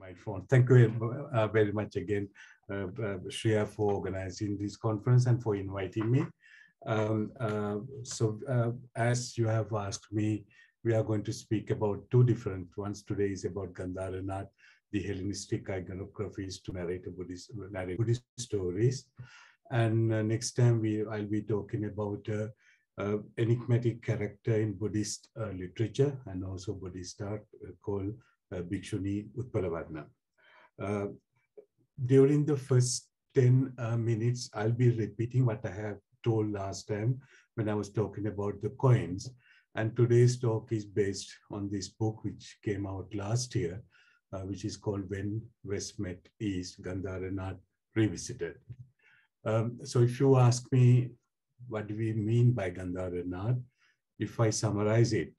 my phone. Thank you very much again, Shreya, for organizing this conference and for inviting me. As you have asked me, we are going to speak about two different ones. Today is about Gandharan art, the Hellenistic Iconographies to narrate Buddhist stories. And next time I'll be talking about enigmatic character in Buddhist literature and also Buddhist art called Bhikshuni Utpalavarna. During the first 10 minutes, I'll be repeating what I have told last time when I was talking about the coins. And today's talk is based on this book which came out last year, which is called When West Met East, Gandharan Art Revisited. So if you ask me, what do we mean by Gandharan art? If I summarize it,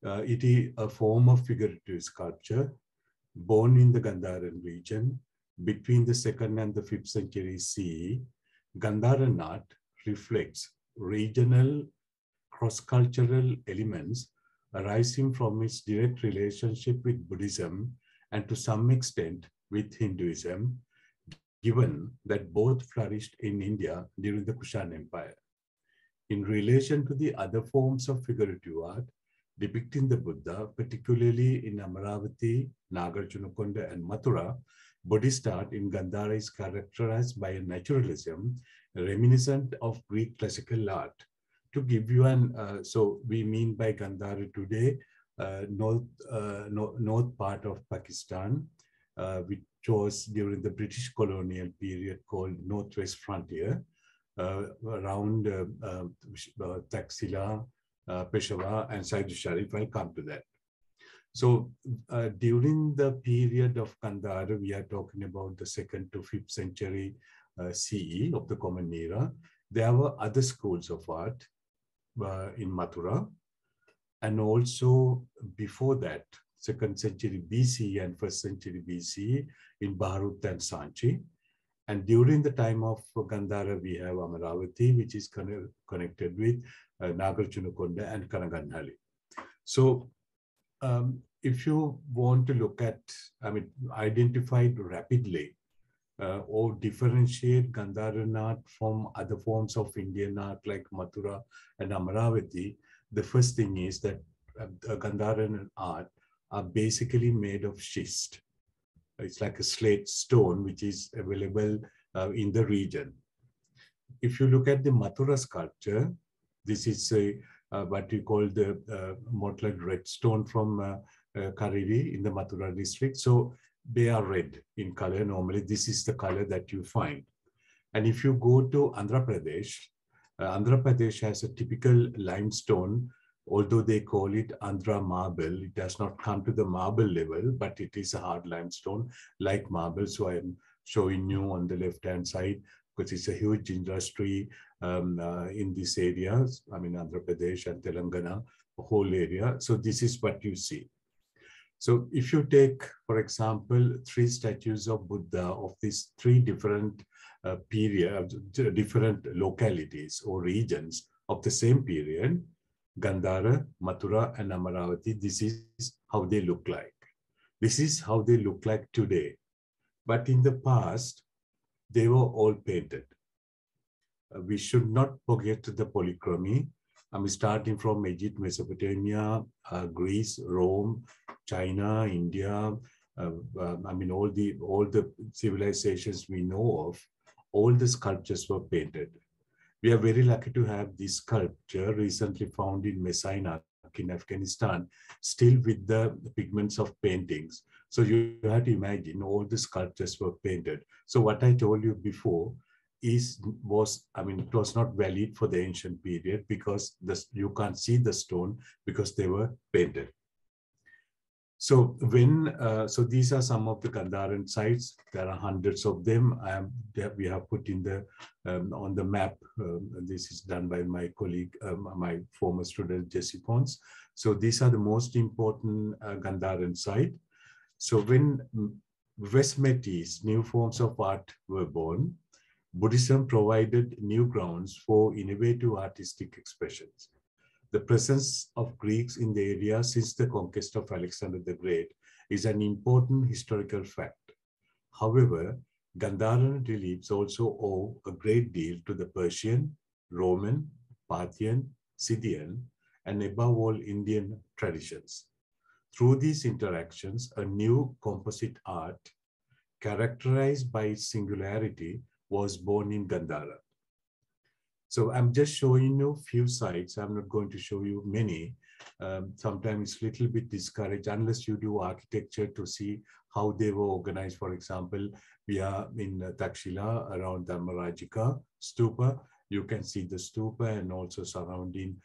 it is a form of figurative sculpture born in the Gandharan region between the 2nd and the 5th century CE. Gandharan art reflects regional cross-cultural elements arising from its direct relationship with Buddhism and to some extent with Hinduism, given that both flourished in India during the Kushan Empire. In relation to the other forms of figurative art depicting the Buddha, particularly in Amaravati, Nagarjunakonda, and Mathura, Buddhist art in Gandhara is characterized by a naturalism reminiscent of Greek classical art. To give you an, so we mean by Gandhara today, north part of Pakistan, which was during the British colonial period called Northwest Frontier, around Taxila, Peshawar, and Sayyid Sharif. I'll come to that. So during the period of Gandhara, we are talking about the 2nd to 5th century CE of the Common Era. There were other schools of art in Mathura, and also before that, 2nd century BC and 1st century BC in Bharut and Sanchi. And during the time of Gandhara, we have Amaravati, which is connected with Nagarjunakonda and Kanagandhali. So if you want to look at, identify rapidly or differentiate Gandharan art from other forms of Indian art like Mathura and Amaravati, the first thing is that Gandharan art are basically made of schist. It's like a slate stone, which is available in the region. If you look at the Mathura sculpture, this is what we call the mottled red stone from Kariri in the Mathura district. So they are red in color. Normally, this is the color that you find. And if you go to Andhra Pradesh has a typical limestone. Although they call it Andhra marble, it does not come to the marble level, but it is a hard limestone like marble. So I am showing you on the left-hand side, because it's a huge industry in these areas. Andhra Pradesh and Telangana, the whole area. So this is what you see. So if you take, for example, 3 statues of Buddha of these 3 different different localities or regions of the same period, Gandhara, Mathura, and Amaravati, this is how they look like. This is how they look like today. But in the past, they were all painted. We should not forget the polychromy. Starting from Egypt, Mesopotamia, Greece, Rome, China, India, all the civilizations we know of, all the sculptures were painted. We are very lucky to have this sculpture recently found in Messina in Afghanistan, still with the pigments of paintings. So you have to imagine all the sculptures were painted. So what I told you before it was not valid for the ancient period because you can't see the stone because they were painted. So these are some of the Gandharan sites. There are hundreds of them. We have put in the on the map. This is done by my colleague, my former student Jesse Pons. So these are the most important Gandharan site. So when West met East, new forms of art were born. Buddhism provided new grounds for innovative artistic expressions. The presence of Greeks in the area since the conquest of Alexander the Great is an important historical fact. However, Gandharan reliefs also owe a great deal to the Persian, Roman, Parthian, Scythian, and above all Indian traditions. Through these interactions, a new composite art, characterized by its singularity, was born in Gandhara. So I'm just showing you a few sites. I'm not going to show you many. Sometimes it's a little bit discouraged unless you do architecture to see how they were organized. For example, we are in Takshila around the Marachika Stupa. You can see the stupa and also surrounding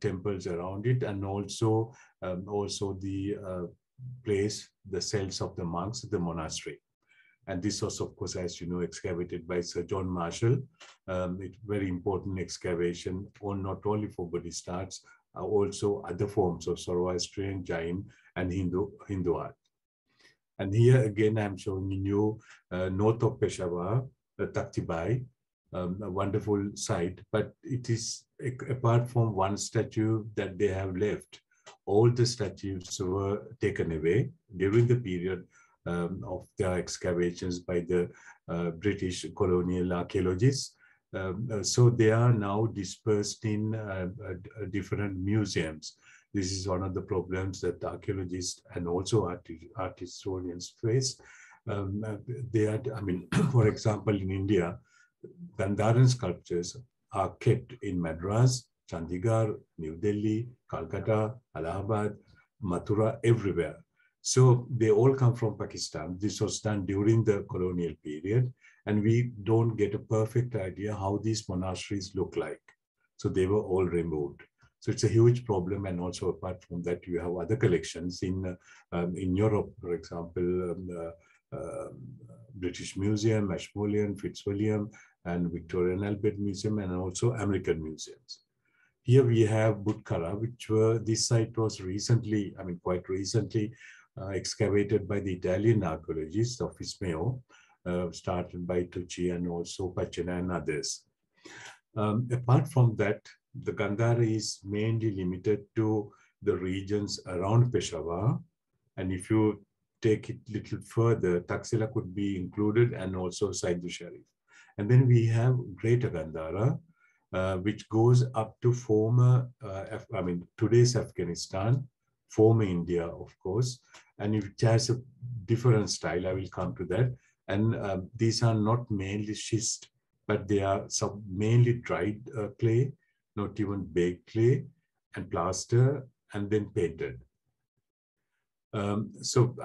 temples around it, and also the place, the cells of the monks, the monastery. And this was, of course, as you know, excavated by Sir John Marshall. It's very important excavation, not only for Buddhist arts, also other forms of Zoroastrian, Jain, and Hindu art. And here again, I'm showing you north of Peshawar, Takhtibai, a wonderful site, but it is, apart from one statue that they have left, all the statues were taken away during the period of the excavations by the British colonial archaeologists. So they are now dispersed in different museums. This is one of the problems that archaeologists and also art historians face. They are, I mean, for example, in India, Gandharan sculptures are kept in Madras, Chandigarh, New Delhi, Calcutta, Allahabad, Mathura, everywhere. So they all come from Pakistan. This was done during the colonial period, and we don't get a perfect idea how these monasteries look like. So they were all removed. So it's a huge problem. And also apart from that, you have other collections in Europe, for example, British Museum, Ashmolean, Fitzwilliam, and Victorian Albert Museum, and also American museums. Here we have Budkara, which this site was recently, I mean, quite recently, excavated by the Italian archaeologists of Ismeo, started by Tucci and also Pachena and others. Apart from that, the Gandhara is mainly limited to the regions around Peshawar. And if you take it a little further, Taxila could be included, and also Saidu Sharif. And then we have Greater Gandhara, which goes up to former, today's Afghanistan, former India, of course, and it has a different style. I will come to that. And these are not mainly schist, but they are mainly dried clay, not even baked clay, and plaster, and then painted. So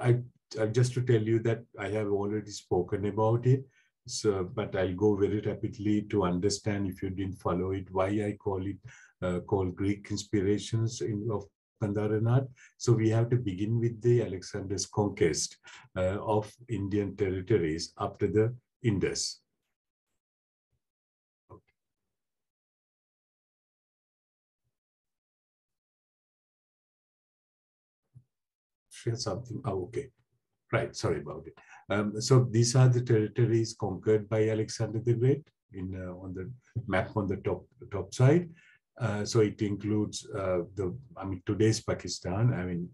just to tell you that I have already spoken about it. So, but I'll go very rapidly to understand, if you didn't follow it, why I call it called Greek inspirations of Gandharan art. So we have to begin with the Alexander's conquest of Indian territories after the Indus. Share something. Oh, okay. Right. Sorry about it. So these are the territories conquered by Alexander the Great on the map on the top side. So it includes today's Pakistan,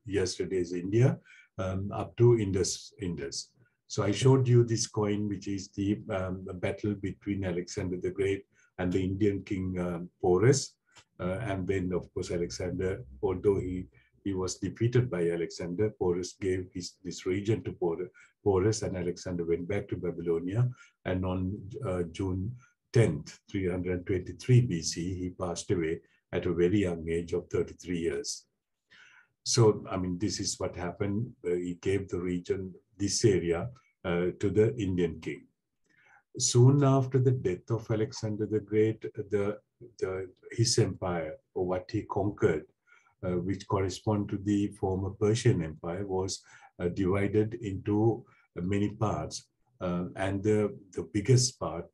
yesterday's India, up to Indus. So I showed you this coin, which is the battle between Alexander the Great and the Indian king Porus. And then, of course, Alexander, although he was defeated by Alexander, Porus gave this region to Porus, and Alexander went back to Babylonia. And on June 10th, 323 BC, he passed away at a very young age of 33 years. So, this is what happened. He gave the region, this area, to the Indian king. Soon after the death of Alexander the Great, his empire, or what he conquered, which correspond to the former Persian Empire, was divided into many parts. And the biggest part,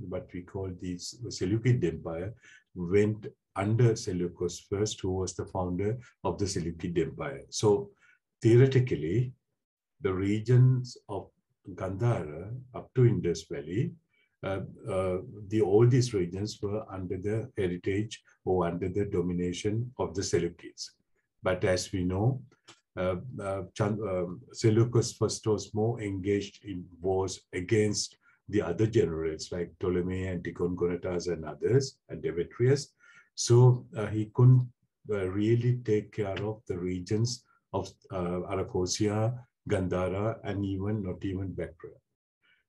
what we call the Seleucid Empire, went under Seleucus I, who was the founder of the Seleucid Empire. So theoretically, the regions of Gandhara up to Indus Valley, all these regions were under the heritage or under the domination of the Seleucids. But as we know, Seleucus first was more engaged in wars against the other generals like Ptolemy and Tikhon-Gonatas and others, and Demetrius. So he couldn't really take care of the regions of Arachosia, Gandhara, and not even Bactria.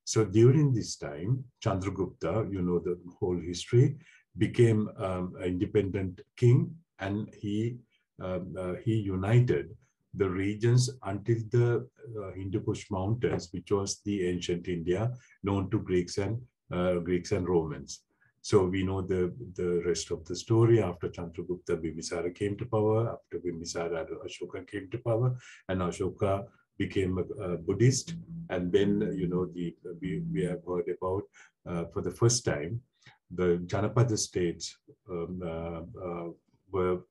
So during this time, Chandragupta, you know the whole history, became an independent king, and he united the regions until the Hindu Kush Mountains, which was the ancient India known to Greeks and Romans. So we know the rest of the story. After Chandragupta, Bimbisara came to power. After Bimbisara, Ashoka came to power, and Ashoka became a Buddhist. And then, you know, we have heard about, for the first time, the Janapada states were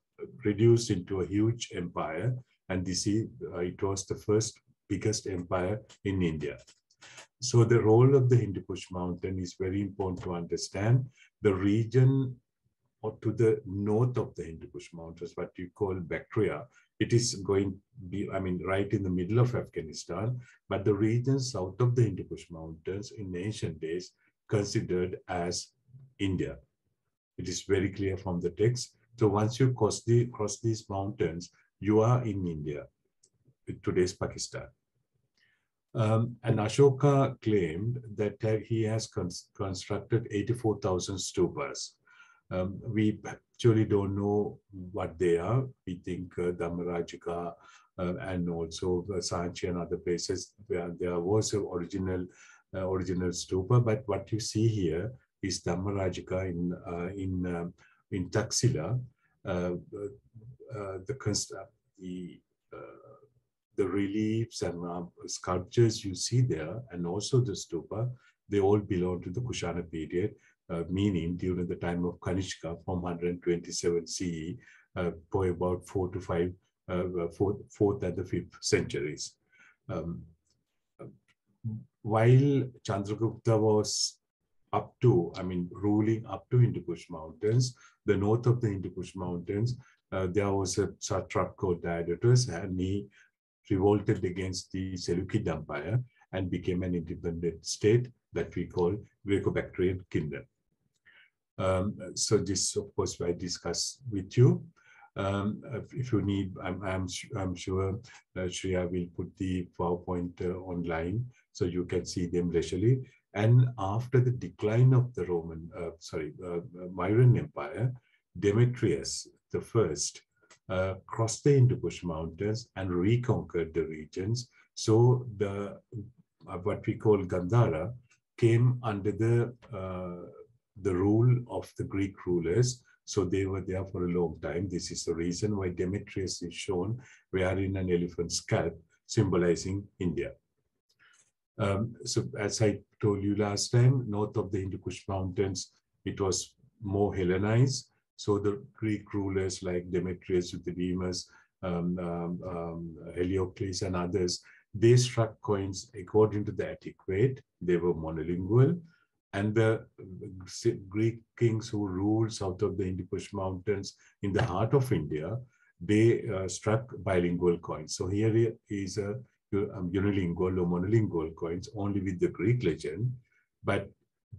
reduced into a huge empire. And it was the first biggest empire in India. So the role of the Hindu Kush Mountain is very important to understand. The region or to the north of the Hindu Kush Mountains, what you call Bactria, it is going to be, right in the middle of Afghanistan, but the region south of the Hindu Kush Mountains in ancient days considered as India. It is very clear from the text. So once you cross these mountains, you are in India, today's Pakistan. And Ashoka claimed that he has constructed 84,000 stupas. We actually don't know what they are. We think Marachika and also Sanchi and other places where there was an original stupa. But what you see here is Marachika in Taxila. The reliefs and sculptures you see there, and also the stupa, they all belong to the Kushana period, meaning during the time of Kanishka from 127 CE for about 4th and the 5th centuries. While Chandragupta was ruling up to Hindu Kush Mountains, the north of the Hindu Kush Mountains, there was a satrap called Dionysus, and he revolted against the Seleucid Empire and became an independent state that we call Greco-Bactrian Kingdom. So this, of course, I discuss with you. If you need, I'm sure Shreya will put the PowerPoint online so you can see them leisurely. And after the decline of the Myrian Empire, Demetrius the First crossed the Hindu Kush Mountains and reconquered the regions. So what we call Gandhara came under the rule of the Greek rulers. So they were there for a long time. This is the reason why Demetrius is shown wearing an elephant scalp, symbolizing India. So as I told you last time, north of the Hindu Kush Mountains, it was more Hellenized. So the Greek rulers like Demetrius, Euthydemus, Heliocles, and others, they struck coins according to the Attic weight. They were monolingual. And the Greek kings who ruled south of the Hindu Kush Mountains in the heart of India, they struck bilingual coins. So here is a unilingual or monolingual coins only with the Greek legend. But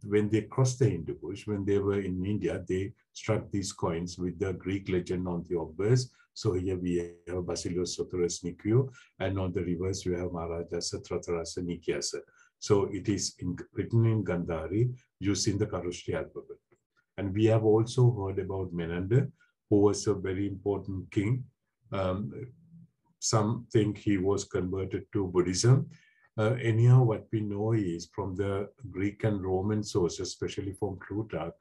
when they crossed the Hindu Kush, when they were in India, they struck these coins with the Greek legend on the obverse. So here we have Basileus Soterus Nikiou, and on the reverse we have Maharaja Tratarasa Nikiasa. So it is written in Gandhari using the Kharoshthi alphabet. And we have also heard about Menander, who was a very important king. Some think he was converted to Buddhism. Anyhow, what we know is from the Greek and Roman sources, especially from Plutarch,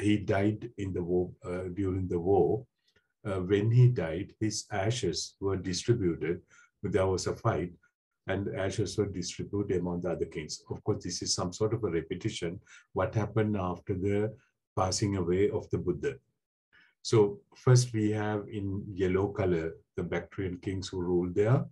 he died in the war, during the war. When he died, his ashes were distributed. There was a fight, and ashes were distributed among the other kings. Of course, this is some sort of a repetition. What happened after the passing away of the Buddha? So first we have in yellow color the Bactrian kings who ruled there.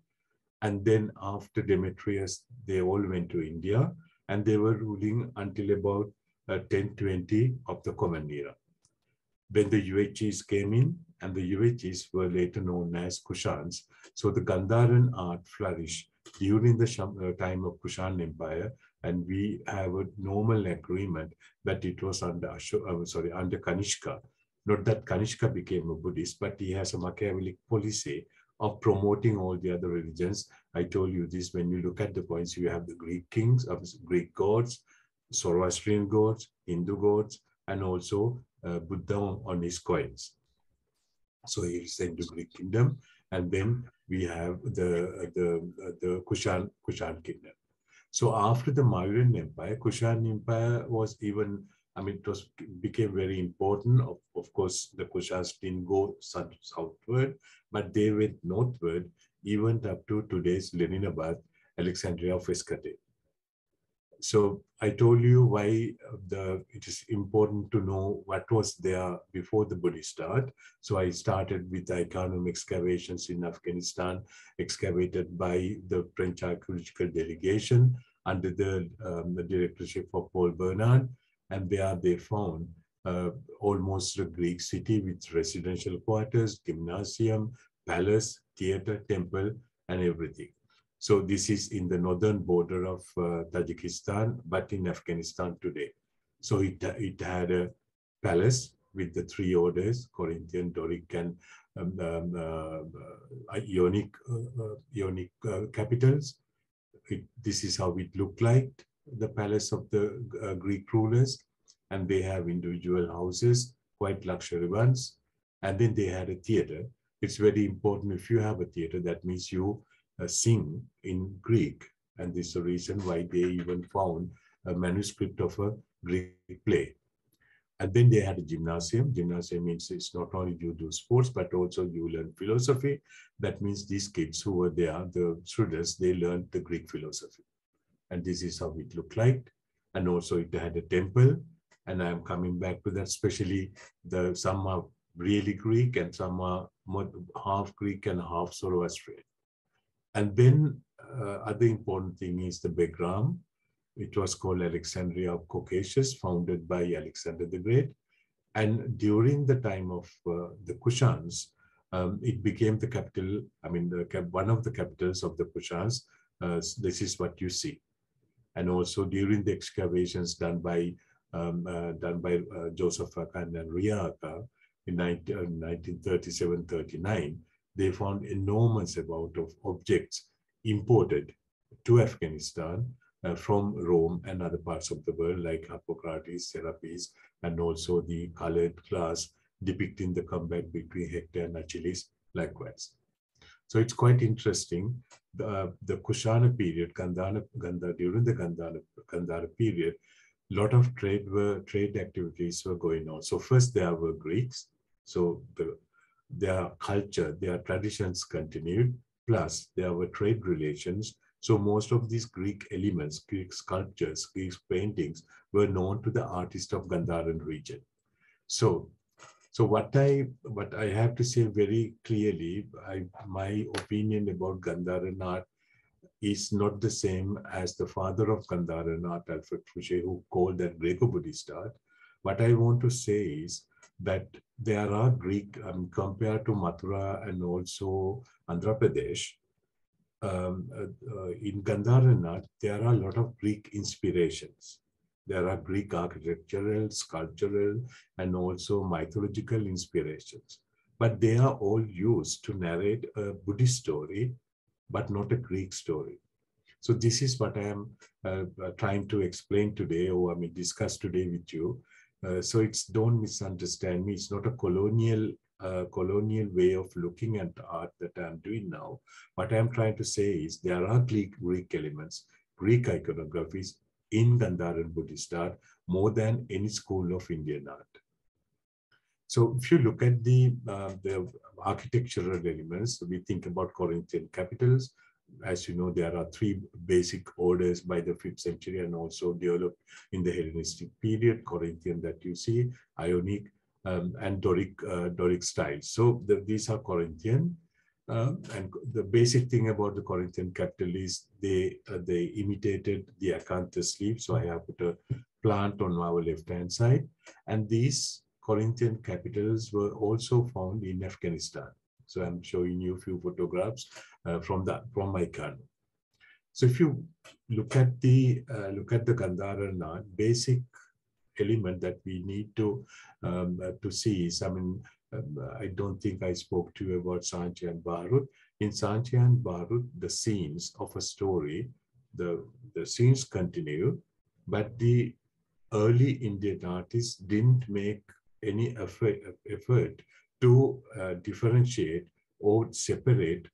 And then after Demetrius, they all went to India, and they were ruling until about 1020 of the Common Era. When the UHGs came in, and the Yuvichis were later known as Kushans. So the Gandharan art flourished during the time of Kushan Empire, and we have a normal agreement that it was under under Kanishka. Not that Kanishka became a Buddhist, but he has a Machiavellic policy of promoting all the other religions. I told you this when you look at the points, you have the Greek kings, Greek gods, Zoroastrian gods, Hindu gods, and also Buddha on his coins. So he is sent to Greek kingdom, and then we have the Kushan kingdom. So after the Mauryan Empire, Kushan Empire was even, I mean, became very important. Of course, the Kushans didn't go southward, but they went northward, even up to today's Leninabad, Alexandria of Escate. So I told you why it is important to know what was there before the Buddhist art. So I started with the Iconographic excavations in Afghanistan, excavated by the French archaeological delegation under the directorship of Paul Bernard. And there they found almost a Greek city with residential quarters, gymnasium, palace, theater, temple, and everything. So this is in the northern border of Tajikistan, but in Afghanistan today. So it had a palace with the three orders, Corinthian, Doric, and Ionic capitals. This is how it looked like, the palace of the Greek rulers. And they have individual houses, quite luxury ones. And then they had a theater. It's very important if you have a theater, that means you sing in Greek, and this is the reason why they even found a manuscript of a Greek play. And then they had a gymnasium. Gymnasium means it's not only you do sports, but also you learn philosophy. That means these kids who were there, the students, they learned the Greek philosophy. And this is how it looked like. And also it had a temple. And I'm coming back to that, especially some are really Greek and some are half Greek and half Zoroastrian. And then other important thing is the Begram. It was called Alexandria of Caucasus, founded by Alexander the Great. And during the time of the Kushans, it became the capital, I mean, one of the capitals of the Kushans. This is what you see. And also during the excavations done by Joseph Akan and Ria Akan in 1937-39, they found enormous amount of objects imported to Afghanistan from Rome and other parts of the world, like Hippocrates, Serapis, and also the colored glass depicting the combat between Hector and Achilles, likewise. So it's quite interesting. The Kushana period, during the Gandhara period, a lot of trade activities were going on. So first there were Greeks, so their culture, their traditions continued, plus there were trade relations. So most of these Greek elements, Greek sculptures, Greek paintings were known to the artists of Gandharan region. So what I have to say very clearly, my opinion about Gandharan art is not the same as the father of Gandharan art, Alfred Fouché, who called that Greco-Buddhist art. What I want to say is that there are Greek, compared to Mathura and also Andhra Pradesh, in Gandharan art, there are a lot of Greek inspirations. There are Greek architectural, sculptural, and also mythological inspirations. But they are all used to narrate a Buddhist story, but not a Greek story. So this is what I am trying to explain today, or discuss today with you. So don't misunderstand me. It's not a colonial way of looking at art that I'm doing now. What I'm trying to say is there are Greek elements, Greek iconographies in Gandharan Buddhist art more than any school of Indian art. So if you look at the architectural elements, we think about Corinthian capitals. As you know, there are three basic orders by the 5th century and also developed in the Hellenistic period: Corinthian that you see, Ionic, and Doric styles. So these are Corinthian. And the basic thing about the Corinthian capital is they imitated the acanthus leaf. So I have put a plant on our left-hand side. And these Corinthian capitals were also found in Afghanistan. So I'm showing you a few photographs from my camera. So if you look at the Gandharan art, basic element that we need to see is, I mean, I don't think I spoke to you about Sanchi and Barut. In Sanchi and Barut, the scenes of a story, the scenes continue, but the early Indian artists didn't make any effort to differentiate or separate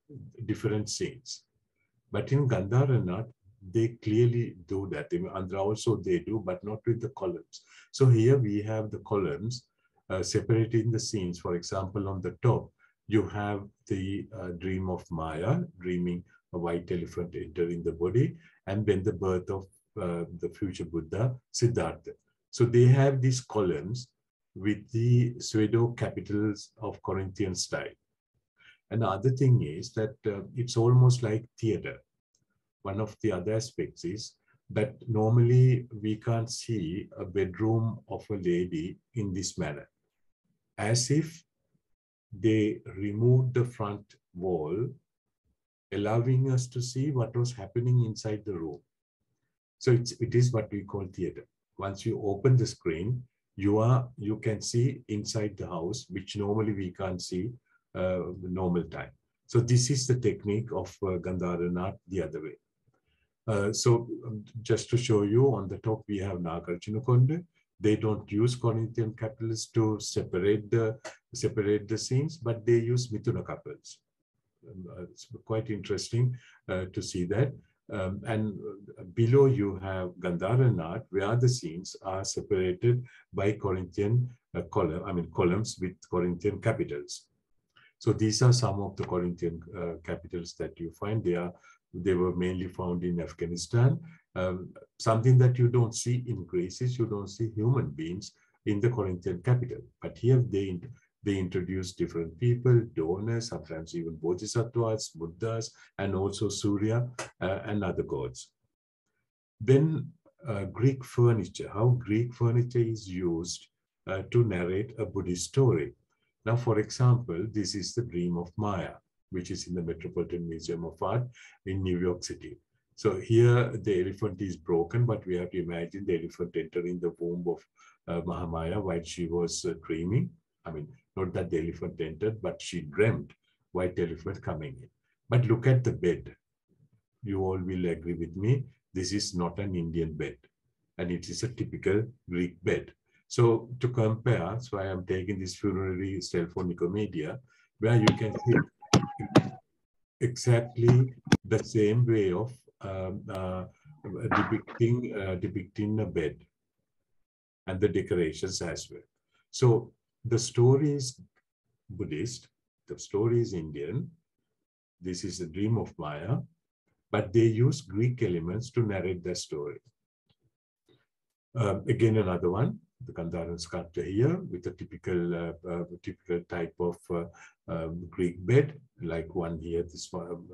different scenes. But in Gandharan art, they clearly do that. In Andhra also they do, but not with the columns. So here we have the columns separating the scenes. For example, on the top, you have the dream of Maya, dreaming a white elephant entering the body, and then the birth of the future Buddha, Siddhartha. So they have these columns with the pseudo capitals of Corinthian style. And the other thing is that it's almost like theater. One of the other aspects is that normally we can't see a bedroom of a lady in this manner, as if they removed the front wall, allowing us to see what was happening inside the room. So it is what we call theater. Once you open the screen, you can see inside the house, which normally we can't see the normal time. So this is the technique of Gandharan art the other way. So just to show you, on the top we have Nagarjunakonda. They don't use Corinthian capitals to separate the scenes, but they use Mithuna couples. It's quite interesting to see that. And below you have Gandharan art, where the scenes are separated by Corinthian columns with Corinthian capitals. So these are some of the Corinthian capitals that you find. They were mainly found in Afghanistan. Something that you don't see in Greece is you don't see human beings in the Corinthian capital. But here they introduce different people, donors, sometimes even bodhisattvas, Buddhas, and also Surya and other gods. Then Greek furniture, how Greek furniture is used to narrate a Buddhist story. Now, for example, this is the Dream of Maya, which is in the Metropolitan Museum of Art in New York City. So here the elephant is broken, but we have to imagine the elephant entering the womb of Mahamaya while she was dreaming. I mean, not that the elephant entered, but she dreamt white elephant coming in. But look at the bed. You all will agree with me. This is not an Indian bed, and it is a typical Greek bed. So to compare, so I am taking this funerary cell phone Nicomedia, where you can see exactly the same way of depicting a bed and the decorations as well. So the story is Buddhist, the story is Indian. This is the Dream of Maya, but they use Greek elements to narrate the story. Again, another one, the Gandharan sculpture here with a typical type of Greek bed, like one here, this one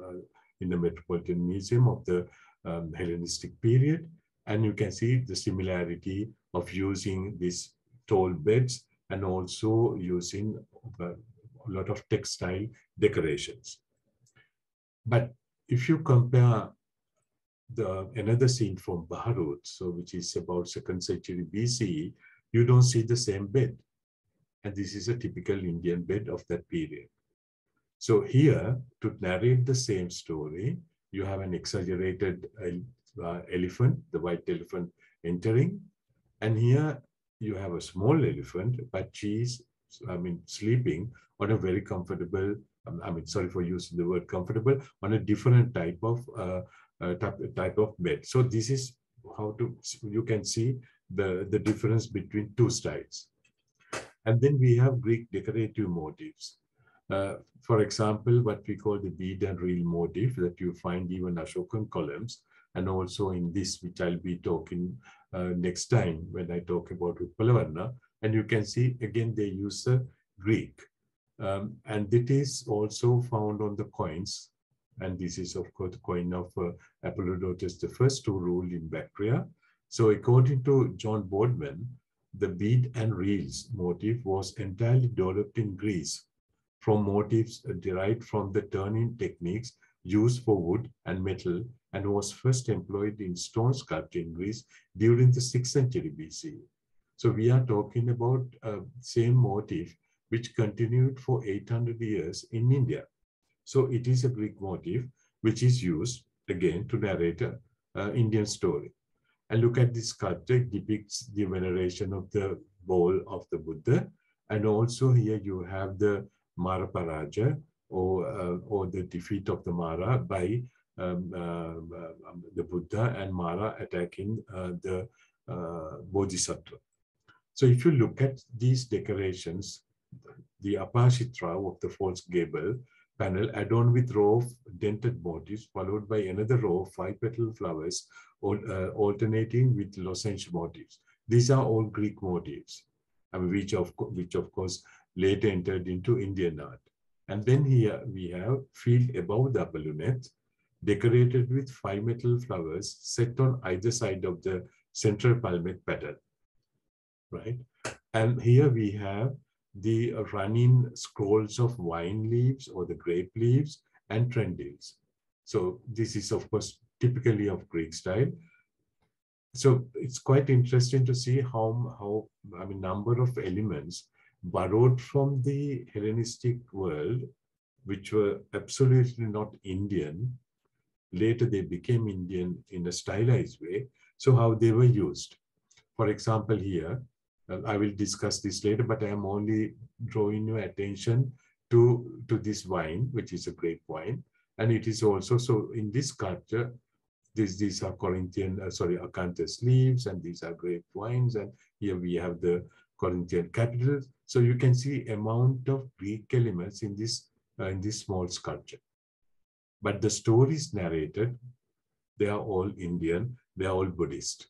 in the Metropolitan Museum of the Hellenistic period. And you can see the similarity of using these tall beds and also using a lot of textile decorations. But if you compare another scene from Bharut, so which is about 2nd century BCE, you don't see the same bed. And this is a typical Indian bed of that period. So here, to narrate the same story, you have an exaggerated elephant, the white elephant entering. And here you have a small elephant, but she's, sleeping on a very comfortable, sorry for using the word comfortable, on a different type of bed. So this is how you can see the difference between two styles. And then we have Greek decorative motifs. For example, what we call the bead and reel motif that you find even Ashokan columns, and also in this, which I'll be talking next time when I talk about Utpalavarna. And you can see, again, they use the Greek. And it is also found on the coins. And this is, of course, the coin of Apollodotus I, who ruled in Bactria. So according to John Boardman, the bead and reels motif was entirely developed in Greece from motifs derived from the turning techniques used for wood and metal, and was first employed in stone sculpture in Greece during the 6th century BC. So we are talking about same motif which continued for 800 years in India. So it is a Greek motif which is used again to narrate an Indian story. And look at this sculpture, it depicts the veneration of the bowl of the Buddha. And also here you have the Mara Paraja, or the defeat of the Mara by the Buddha, and Mara attacking the Bodhisattva. So if you look at these decorations, the Apashitra of the false gable panel adorned with row of dented motifs, followed by another row of 5-petal flowers, alternating with lozenge motifs. These are all Greek motifs, which of course later entered into Indian art. And then here we have field above the upper lunette, decorated with 5 metal flowers set on either side of the central palmate pattern, right? And here we have the running scrolls of wine leaves or the grape leaves and trendils. So this is of course typically of Greek style. So it's quite interesting to see how I mean, number of elements borrowed from the Hellenistic world, which were absolutely not Indian. Later they became Indian in a stylized way. So how they were used. For example, here, I will discuss this later, but I am only drawing your attention to this wine, which is a grape wine. And it is also, so in this sculpture, these are Corinthian, Acanthus leaves, and these are grape wines. And here we have the Corinthian Capitals. So you can see amount of Greek elements in this small sculpture. But the stories narrated, they are all Indian, they are all Buddhist.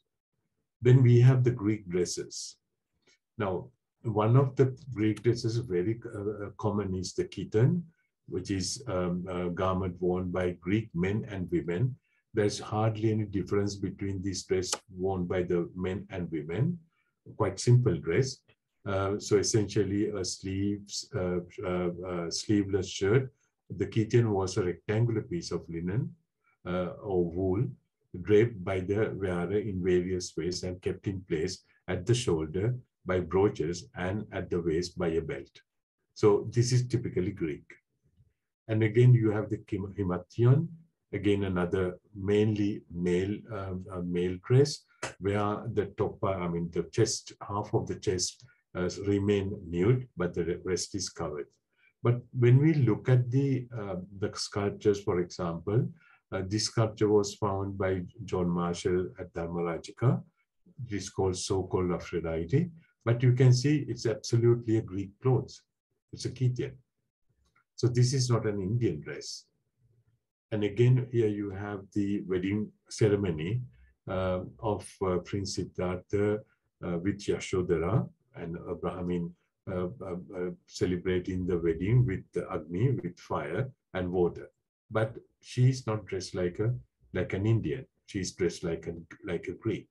Then we have the Greek dresses. Now, one of the Greek dresses very common is the khitan, which is a garment worn by Greek men and women. There's hardly any difference between this dress worn by the men and women. Quite simple dress. So essentially a sleeveless shirt. The khitan was a rectangular piece of linen or wool draped by the wearer in various ways and kept in place at the shoulder by brooches and at the waist by a belt. So this is typically Greek. And again, you have the himation, again another mainly male dress, where the top, the chest, half of the chest remain nude, but the rest is covered. But when we look at the sculptures, for example, this sculpture was found by John Marshall at the Marachika. It is called so-called Aphrodite. But you can see it's absolutely a Greek clothes. It's a khitan. So this is not an Indian dress. And again, here you have the wedding ceremony of Prince Siddhartha with Yashodhara and Abraham celebrating the wedding with the Agni, with fire and water. But she's not dressed like an Indian. She's dressed like a Greek.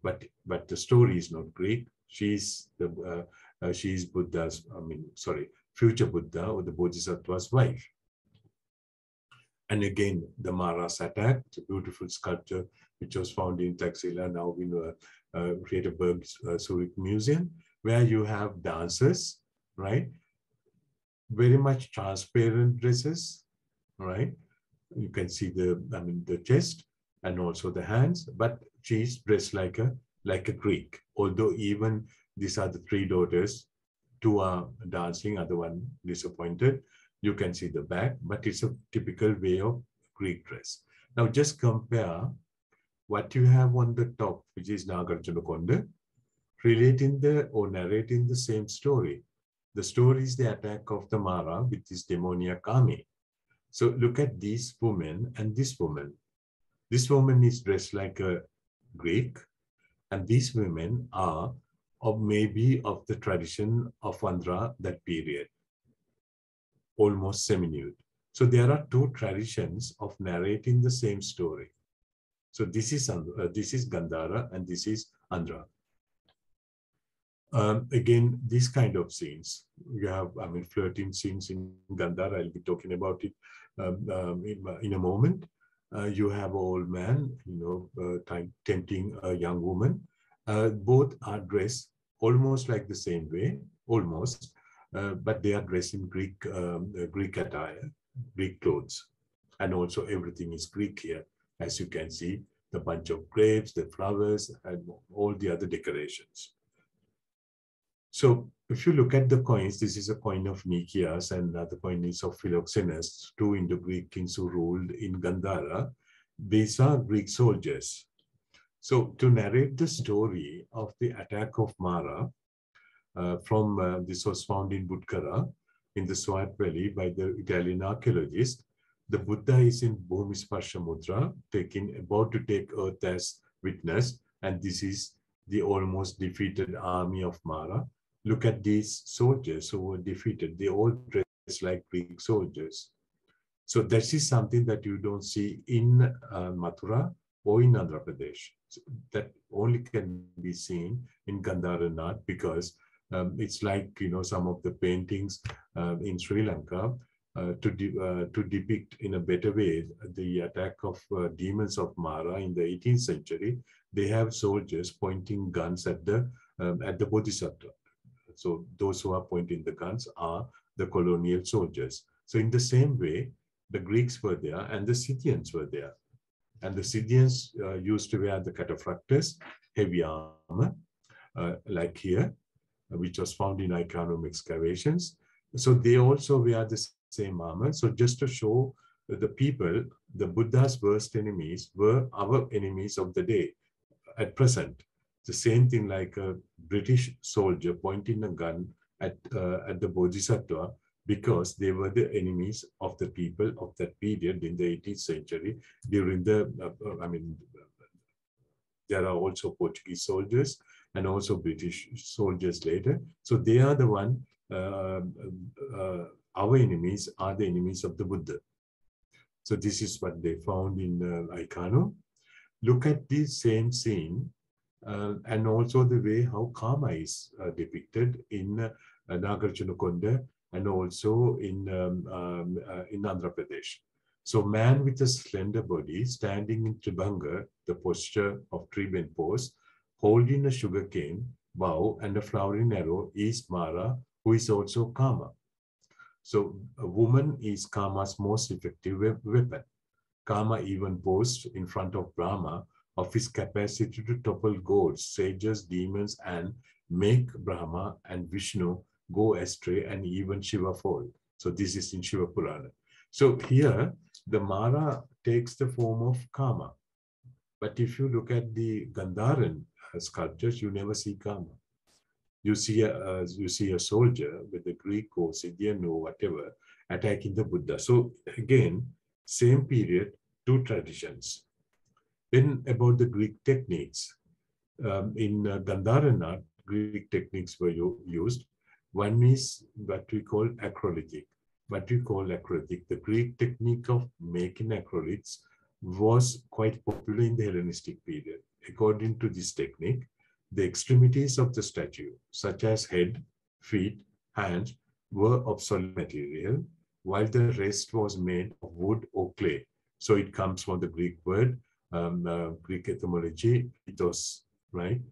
But the story is not Greek. She's Buddha's, future Buddha or the Bodhisattva's wife. And again, the Mara's attack, it's a beautiful sculpture which was found in Taxila, now in Rieterberg Zurich Museum, where you have dancers, right? Very much transparent dresses, right? You can see the chest and also the hands, but she's dressed like a Greek. Although even these are the 3 daughters, 2 are dancing, other one disappointed. You can see the back, but it's a typical way of Greek dress. Now just compare what you have on the top, which is Nagarjunakonda, relating or narrating the same story. The story is the attack of the Mara with this demoniac army. So look at these women and this woman. This woman is dressed like a Greek, and these women are maybe of the tradition of Andhra, that period, almost semi-nude. So there are 2 traditions of narrating the same story. So this is Gandhara and this is Andhra. Again, these kind of scenes, you have, I mean, flirting scenes in Gandhara. I'll be talking about it in a moment. You have an old man, tempting a young woman. Both are dressed almost like the same way, almost, but they are dressed in Greek attire, Greek clothes, and also everything is Greek here, as you can see, the bunch of grapes, the flowers, and all the other decorations. So if you look at the coins, this is a coin of Nicias and another coin is of Philoxenus, two Indo-Greek kings who ruled in Gandhara. These are Greek soldiers. So to narrate the story of the attack of Mara, this was found in Budkara in the Swat Valley by the Italian archaeologist. The Buddha is in Bhumisparsha Mudra, about to take earth as witness, and this is the almost defeated army of Mara. Look at these soldiers who were defeated. They all dress like Greek soldiers. So this is something that you don't see in Mathura or in Andhra Pradesh. So that only can be seen in Gandharan art because it's like, some of the paintings in Sri Lanka to depict in a better way the attack of demons of Mara in the 18th century. They have soldiers pointing guns at the Bodhisattva. So those who are pointing the guns are the colonial soldiers. So in the same way, the Greeks were there and the Scythians were there. And the Scythians used to wear the cataphractus, heavy armor, like here, which was found in Iconum excavations. So they also wear the same armor. So just to show the people, the Buddha's worst enemies were our enemies of the day at present. The same thing like a British soldier pointing a gun at the Bodhisattva because they were the enemies of the people of that period in the 18th century during the, there are also Portuguese soldiers and also British soldiers later. So they are the one, our enemies are the enemies of the Buddha. So this is what they found in Icano. Look at this same scene and also the way how karma is depicted in Nagarjunakonda and also in Andhra Pradesh. So man with a slender body standing in Tribhanga, the posture of tree bend pose, holding a sugarcane, bow and a flowering arrow is Mara, who is also Kama. So a woman is Kama's most effective weapon. Kama even boasts in front of Brahma of his capacity to topple gods, sages, demons, and make Brahma and Vishnu go astray and even Shiva fall. So this is in Shiva Purana. So here, the Mara takes the form of Kama. But if you look at the Gandharan sculptures, you never see Kama. You see a soldier with a Greek or Scythian or whatever attacking the Buddha. So again, same period, two traditions. Then about the Greek techniques. In Gandharan art, Greek techniques were used. One is what we call acrolytic. The Greek technique of making acrolyths was quite popular in the Hellenistic period. According to this technique, the extremities of the statue, such as head, feet, hands, were of solid material, while the rest was made of wood or clay. So it comes from the Greek word, Greek etymology, lithos, right?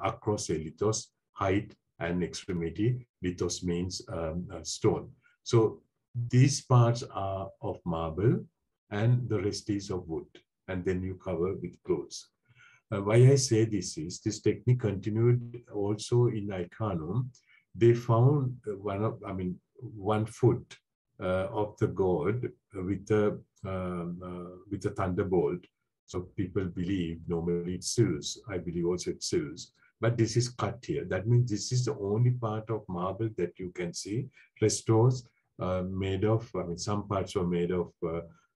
Across a lithos, height and extremity. Lithos means stone. So these parts are of marble and the rest is of wood. And then you cover with clothes. Why I say this is, this technique continued also in Icanum. They found one foot of the god with a thunderbolt. So people believe normally it's Zeus. I believe also it's Zeus. But this is cut here. That means this is the only part of marble that you can see. Rest was made of, some parts were made of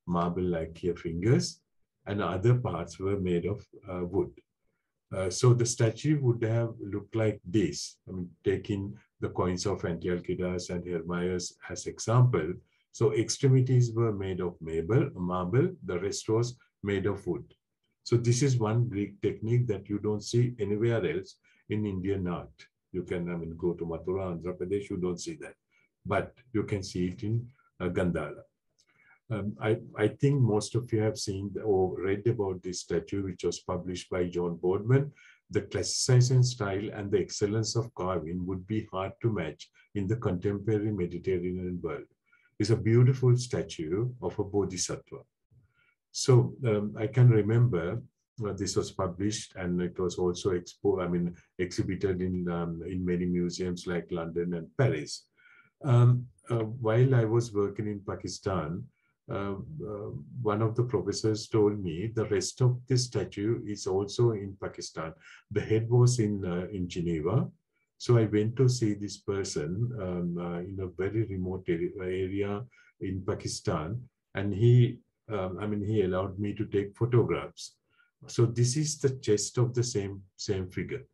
marble like here fingers, and other parts were made of wood. So the statue would have looked like this. Taking the coins of Antiochus and Hermias as example. So extremities were made of marble, the rest was made of wood. So this is one Greek technique that you don't see anywhere else in Indian art. You can, I mean, go to Mathura, Andhra Pradesh, you don't see that. But you can see it in Gandhara. I think most of you have seen or read about this statue, which was published by John Boardman. The classicization style and the excellence of carving would be hard to match in the contemporary Mediterranean world. It's a beautiful statue of a bodhisattva. So I can remember this was published, and it was also exhibited in many museums like London and Paris. While I was working in Pakistan, one of the professors told me the rest of the statue is also in Pakistan. The head was in Geneva. So I went to see this person in a very remote area in Pakistan, and he allowed me to take photographs. So this is the chest of the same figure.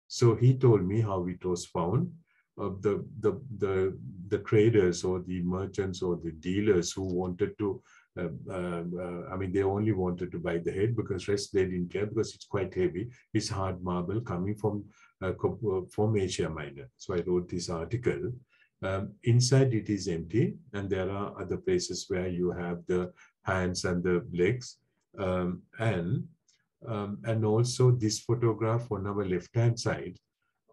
So he told me how it was found. The traders or the merchants or the dealers who wanted to, they only wanted to buy the head, because rest they didn't care, because it's quite heavy. It's hard marble coming from Asia Minor. So I wrote this article. Inside it is empty, and there are other places where you have the hands and the legs, and also this photograph on our left-hand side.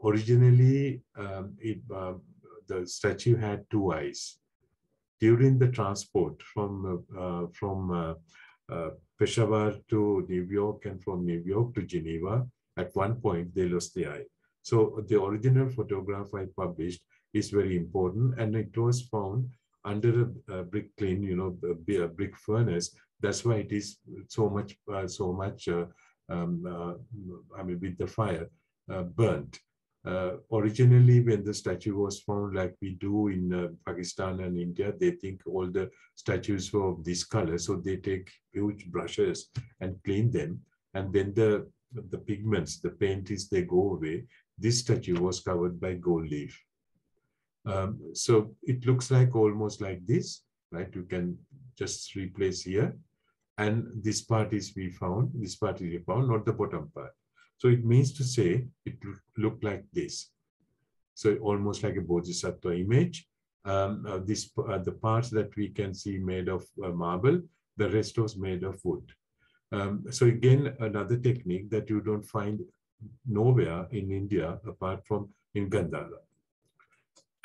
Originally, the statue had two eyes. During the transport from Peshawar to New York and from New York to Geneva, at one point they lost the eye. So the original photograph I published is very important, and it was found under a brick kiln, a brick furnace. That's why it is so much, with the fire burnt. Originally, when the statue was found, like we do in Pakistan and India, they think all the statues were of this color, so they take huge brushes and clean them, and then the pigments, the paints, they go away. This statue was covered by gold leaf. So it looks like almost like this, right? You can just replace here, and this part is we found, not the bottom part. So it means to say it looked like this. So almost like a bodhisattva image. The parts that we can see made of marble, the rest was made of wood. So again, another technique that you don't find nowhere in India apart from in Gandhara.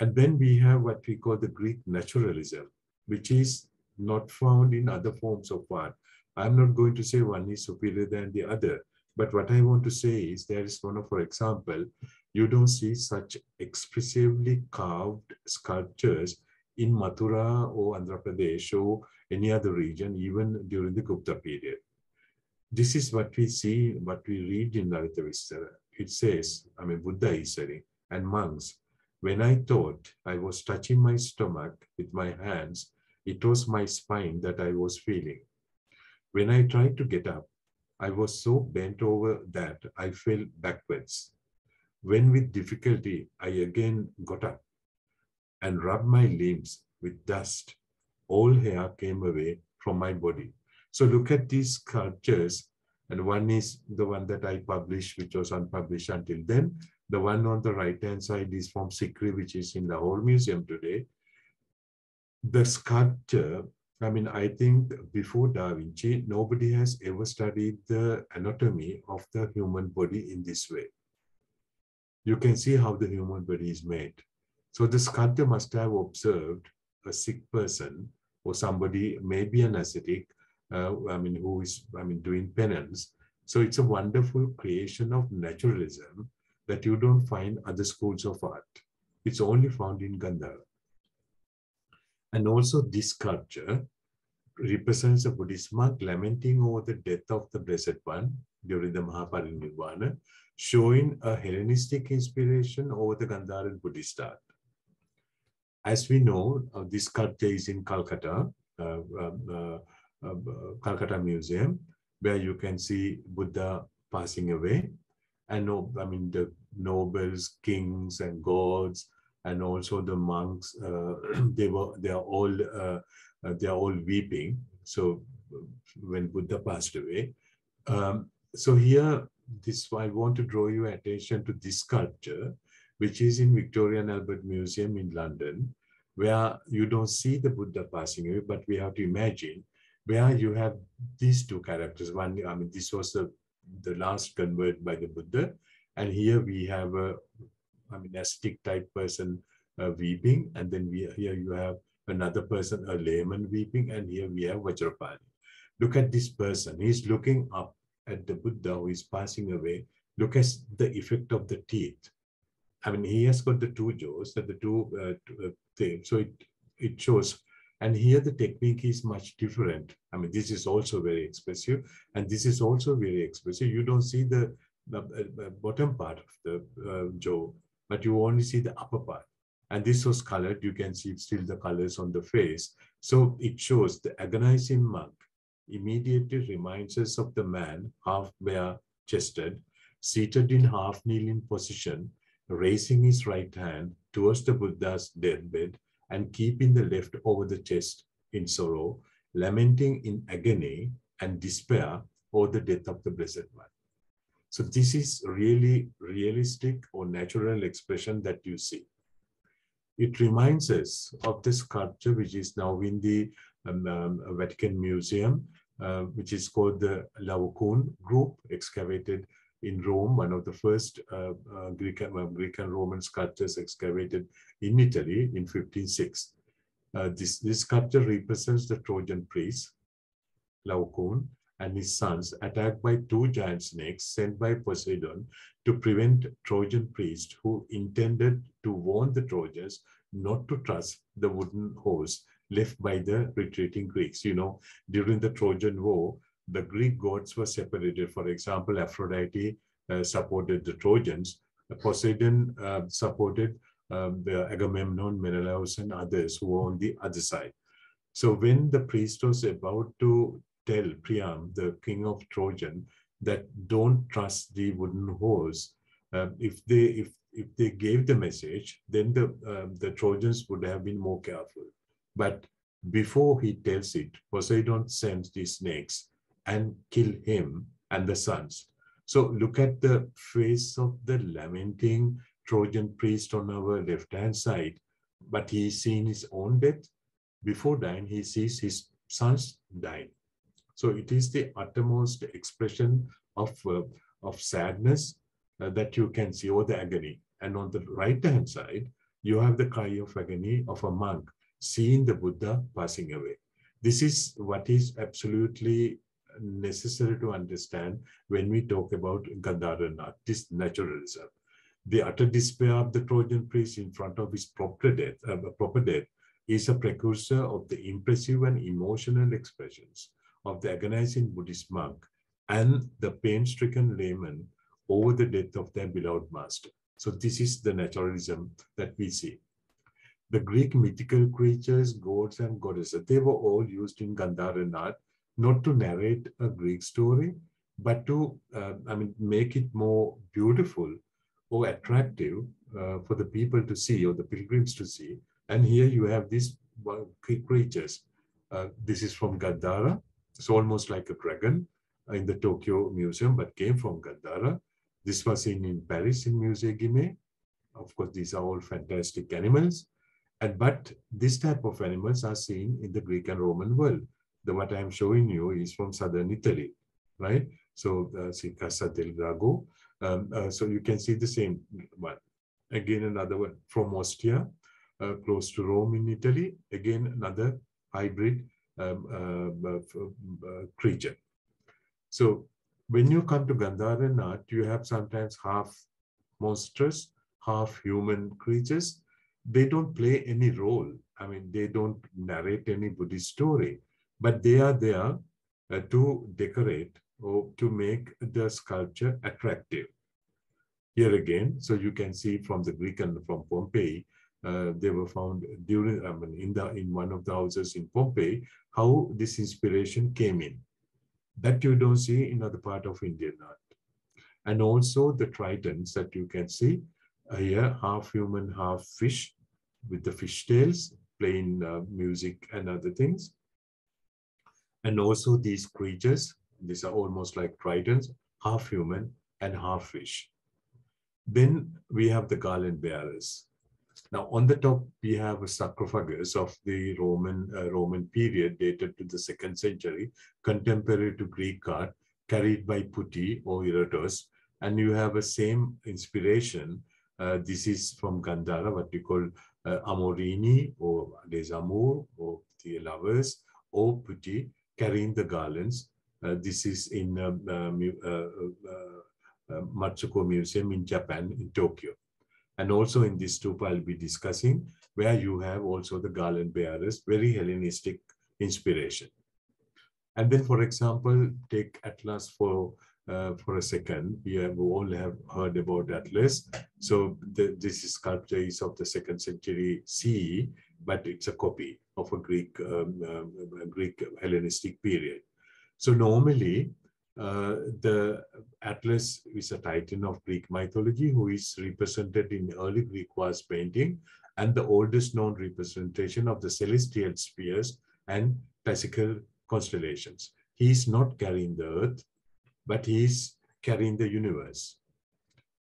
And then we have what we call the Greek naturalism, which is not found in other forms of art. I'm not going to say one is superior than the other. But what I want to say is there is one of, for example, you don't see such expressively carved sculptures in Mathura or Andhra Pradesh or any other region, even during the Gupta period. This is what we see, what we read in Narrate Buddhist. It says, Buddha is saying, and monks, when I thought I was touching my stomach with my hands, it was my spine that I was feeling. When I tried to get up, I was so bent over that I fell backwards. When with difficulty, I again got up and rubbed my limbs with dust. All hair came away from my body. So look at these sculptures, and one is the one that I published, which was unpublished until then. The one on the right-hand side is from Sikri, which is in the Lahore Museum today. The sculpture, I think before Da Vinci, nobody has ever studied the anatomy of the human body in this way. You can see how the human body is made. So the sculptor must have observed a sick person or somebody, maybe an ascetic, who is, doing penance. So it's a wonderful creation of naturalism that you don't find other schools of art. It's only found in Gandhara. And also this sculpture represents a Buddhist monk lamenting over the death of the Blessed One during the Mahaparinirvana, showing a Hellenistic inspiration over the Gandharan Buddhist art. As we know, this sculpture is in Calcutta, Calcutta Museum, where you can see Buddha passing away. And the nobles, kings, and gods, and also the monks, they are all weeping. So when Buddha passed away, so here I want to draw your attention to this sculpture, which is in Victoria and Albert Museum in London, where you don't see the Buddha passing away, but we have to imagine where you have these two characters. One, I mean, this was the last convert by the Buddha, and here we have a, I mean, ascetic type person weeping, and then here you have another person, a layman weeping, and here we have Vajrapani. Look at this person. He's looking up at the Buddha who is passing away. Look at the effect of the teeth. I mean, he has got the two jaws, the two things. So it shows. And here the technique is much different. I mean, this is also very expressive, and this is also very expressive. You don't see the bottom part of the jaw, but you only see the upper part. And this was colored. You can see still the colors on the face. So it shows the agonizing monk immediately reminds us of the man, half bare chested, seated in half kneeling position, raising his right hand towards the Buddha's deathbed and keeping the left over the chest in sorrow, lamenting in agony and despair over the death of the Blessed One. So this is really realistic or natural expression that you see. It reminds us of the sculpture which is now in the Vatican Museum, which is called the Laocoon group, excavated in Rome, one of the first Greek and Roman sculptures excavated in Italy in 1506. This sculpture represents the Trojan priest, Laocoon, and his sons attacked by two giant snakes sent by Poseidon to prevent Trojan priest who intended to warn the Trojans not to trust the wooden horse left by the retreating Greeks. You know, during the Trojan War, the Greek gods were separated. For example, Aphrodite supported the Trojans. Poseidon supported the Agamemnon, Menelaus, and others who were on the other side. So when the priest was about to tell Priam, the king of Trojan, that don't trust the wooden horse, if they gave the message, then the Trojans would have been more careful. But before he tells it, Poseidon sends the snakes and kill him and the sons. So look at the face of the lamenting Trojan priest on our left-hand side, but he's seen his own death. Before dying, he sees his sons dying. So it is the uttermost expression of sadness that you can see, or the agony. And on the right-hand side, you have the cry of agony of a monk seeing the Buddha passing away. This is what is absolutely necessary to understand when we talk about Gandharan art, this naturalism. The utter despair of the Trojan priest in front of his proper death is a precursor of the impressive and emotional expressions of the agonizing Buddhist monk and the pain-stricken layman over the death of their beloved master. So this is the naturalism that we see. The Greek mythical creatures, gods and goddesses, they were all used in Gandharan art, not to narrate a Greek story, but to make it more beautiful or attractive for the people to see, or the pilgrims to see. And here you have these creatures. This is from Gandhara. It's almost like a dragon in the Tokyo Museum, but came from Gandhara. This was seen in Paris in Musée Guimet. Of course, these are all fantastic animals. But this type of animals are seen in the Greek and Roman world. What I am showing you is from southern Italy, right? So, Casa del Drago. So you can see the same one. Again, another one from Ostia, close to Rome in Italy. Again, another hybrid creature. So when you come to Gandharan art, you have sometimes half monstrous, half human creatures. They don't play any role. I mean, they don't narrate any Buddhist story, but they are there to decorate or to make the sculpture attractive. Here again, so you can see from the Greek and from Pompeii, they were found during in one of the houses in Pompeii, how this inspiration came in. That you don't see in other part of Indian art. And also the tridents that you can see here, half human, half fish, with the fish tails, playing music and other things. And also these creatures, these are almost like tridents, half human, and half fish. Then we have the Garland Bearers. Now, on the top, we have a sarcophagus of the Roman period dated to the 2nd century, contemporary to Greek art, carried by Putti or Eratos. And you have a same inspiration. This is from Gandhara, what we call Amorini or Les Amours or the lovers, or Putti, carrying the garlands. This is in Matsuko Museum in Japan, in Tokyo. And also in this stupa I'll be discussing, where you have also the Garland Bearers, very Hellenistic inspiration. And then, for example, take Atlas for a second. We all have heard about Atlas. So this sculpture is of the 2nd century CE, but it's a copy of a Greek Hellenistic period. So normally, the Atlas is a titan of Greek mythology who is represented in early Greek vase painting and the oldest known representation of the celestial spheres and classical constellations. He is not carrying the earth, but he is carrying the universe.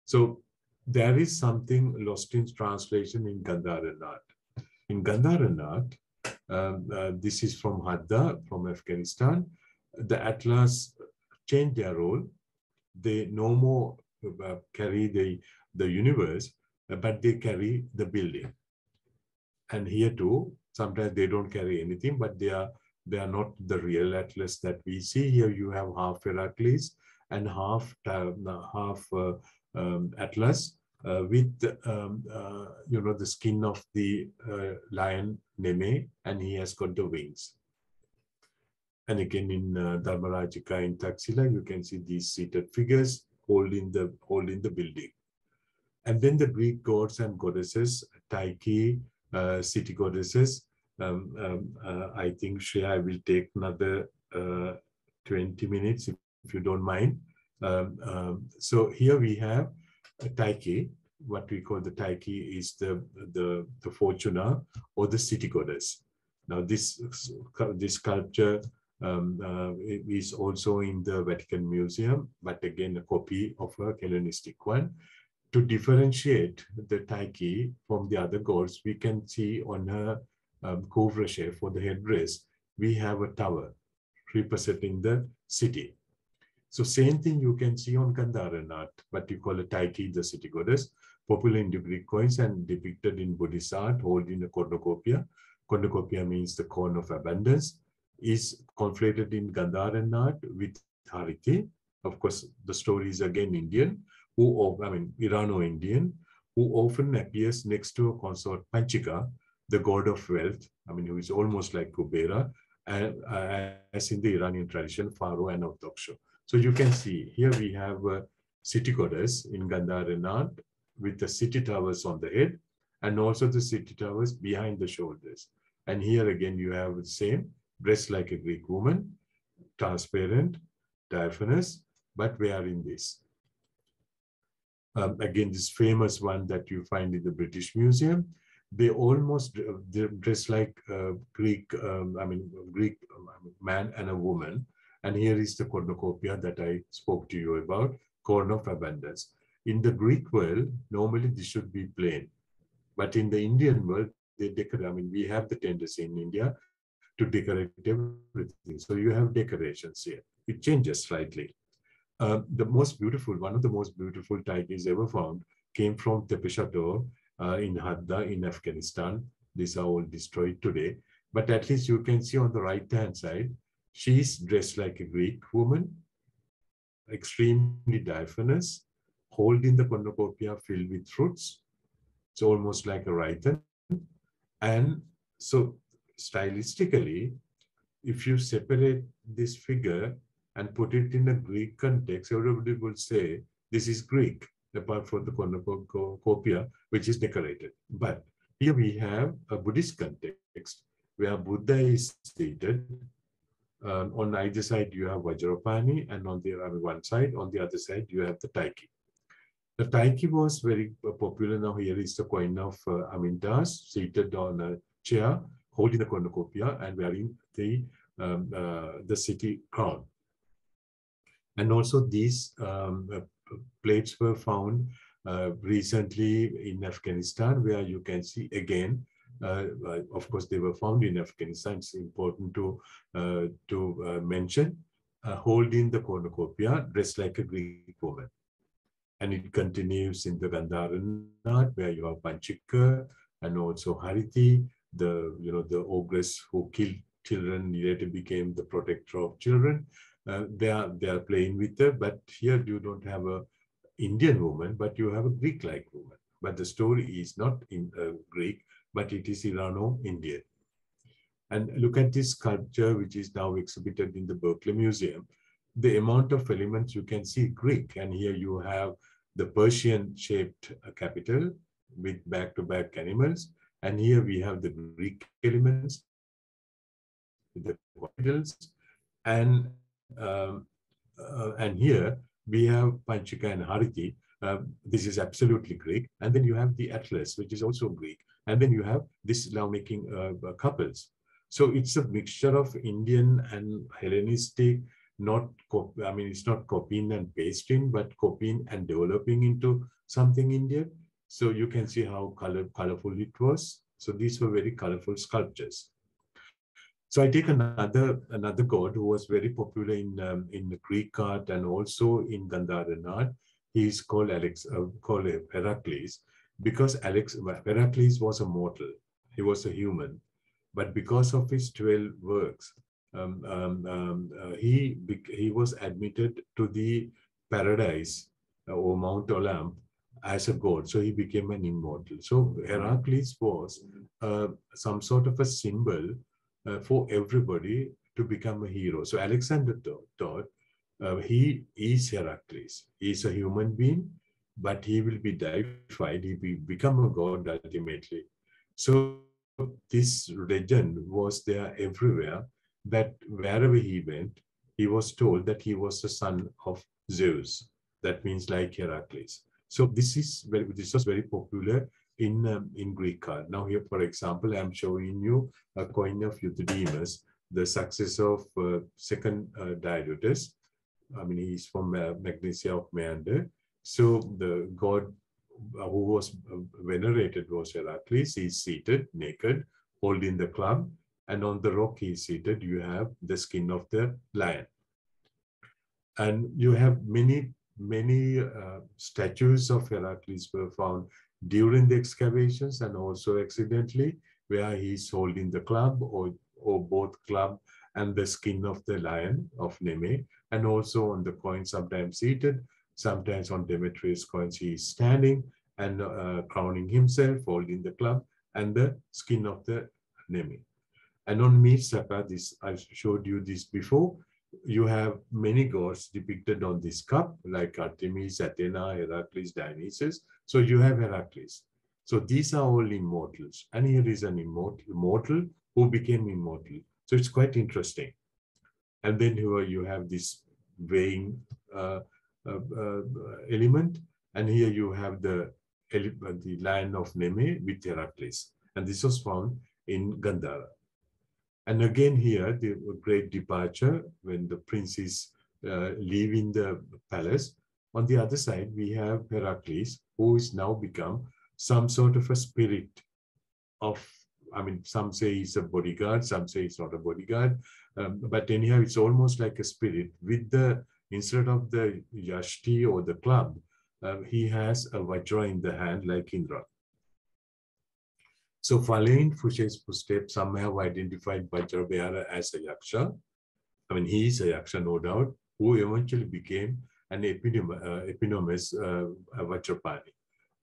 So there is something lost in translation in Gandharan art. In Gandharan art, this is from Hadda, from Afghanistan, the Atlas changed their role. They no more carry the universe, but they carry the building. And here too, sometimes they don't carry anything, but they are not the real Atlas that we see. Here you have half Heracles and half Atlas with the skin of the lion Neme, and he has got the wings. And again, in Marachika in Taxila, you can see these seated figures holding the building. And then the Greek gods and goddesses, Tyche, city goddesses. I think, Shreya, I will take another 20 minutes if you don't mind. So here we have Tyche. What we call the Tyche is the Fortuna or the city goddess. Now this sculpture is also in the Vatican Museum, but again a copy of a Hellenistic one. To differentiate the Tyche from the other gods, we can see on her couvre-chef for the headdress, we have a tower representing the city. So same thing you can see on Gandharan art, what you call a Tyche, the city goddess, popular in the Greek coins and depicted in Buddhist art, holding a cornucopia. Cornucopia means the corn of abundance, is conflated in Gandharan art with Hariti. Of course, the story is again Indian, Irano-Indian, who often appears next to a consort Panchika, the god of wealth, who is almost like Kubera, and as in the Iranian tradition, Pharaoh and Orthodoxo. So you can see here we have a city goddess in Gandharan art with the city towers on the head and also the city towers behind the shoulders. And here again you have the same, dressed like a Greek woman, transparent, diaphanous, but wearing this. Again, this famous one that you find in the British Museum, they almost dress like Greek man and a woman. And here is the cornucopia that I spoke to you about, corn of abundance. In the Greek world, normally this should be plain, but in the Indian world, they decorate. We have the tendency in India to decorate everything. So you have decorations here. It changes slightly. One of the most beautiful Tyches ever found came from Tepe Chateau in Hadda in Afghanistan. These are all destroyed today. But at least you can see on the right-hand side, she's dressed like a Greek woman, extremely diaphanous, holding the cornucopia filled with fruits. It's almost like a Raitan. And so stylistically, if you separate this figure and put it in a Greek context, everybody will say this is Greek, apart from the cornucopia, which is decorated. But here we have a Buddhist context where Buddha is seated. On either side, you have Vajrapani, and on the one side, on the other side, you have the Tyche. The Tyche was very popular. Now here is the coin of Amintas seated on a chair, holding the cornucopia and wearing the city crown. And also these plates were found recently in Afghanistan, where you can see again. Of course, they were found in Afghanistan. It's important to mention. Holding the cornucopia, dressed like a Greek woman. And it continues in the Gandharan art, where you have Panchika and also Hariti, the ogress who killed children, later became the protector of children. They are playing with her, but here you don't have a Indian woman, but you have a Greek-like woman. But the story is not in Greek, but it is Irano-Indian. And look at this sculpture, which is now exhibited in the Berkeley Museum. The amount of elements you can see Greek, and here you have the Persian-shaped capital with back-to-back animals, and here we have the Greek elements, the capitals, and here we have Panchika and Hariti. This is absolutely Greek, and then you have the Atlas, which is also Greek, and then you have this love-making couples. So it's a mixture of Indian and Hellenistic. It's not copying and pasting, but copying and developing into something Indian. So you can see how colorful it was. So these were very colorful sculptures. So I take another god who was very popular in the Greek art and also in Gandharan art. He is called Heracles, because Heracles was a mortal. He was a human, but because of his 12 works, he was admitted to the paradise or Mount Olymp as a god. So he became an immortal. So Heracles was some sort of a symbol for everybody to become a hero. So Alexander thought he is Heracles. He is a human being, but he will be deified. He will become a god ultimately. So this legend was there everywhere, that wherever he went, he was told that he was the son of Zeus. That means like Heracles. So this was very popular in Greek art. Now here, for example, I'm showing you a coin of Euthydemus, the successor of second Dionysus. I mean, he's from Magnesia of Meander. So the god who was venerated was Heracles. He's seated, naked, holding the club, and on the rock he's seated. You have the skin of the lion. And you have many statues of Heracles were found during the excavations and also accidentally, where he's holding the club or both club and the skin of the lion of Neme, and also on the coin, sometimes seated, sometimes on Demetrius coins he is standing and crowning himself, holding the club and the skin of the Neme. And on Mirsaka, I showed you this before, you have many gods depicted on this cup, like Artemis, Athena, Heracles, Dionysus. So you have Heracles. So these are all immortals. And here is an immortal who became immortal. So it's quite interesting. And then here you have this weighing element. And here you have the lion of Neme with Heracles. And this was found in Gandhara. And again here, the great departure when the prince is leaving the palace. On the other side, we have Heracles, who is now become some sort of a spirit of, I mean, some say he's a bodyguard, some say he's not a bodyguard. But anyhow, it's almost like a spirit with instead of the yashti or the club, he has a vajra in the hand like Indra. So following Fouché's footsteps, some have identified Vajrabhayara as a yaksha. I mean, he is a yaksha, no doubt, who eventually became an eponymous Vajrapani.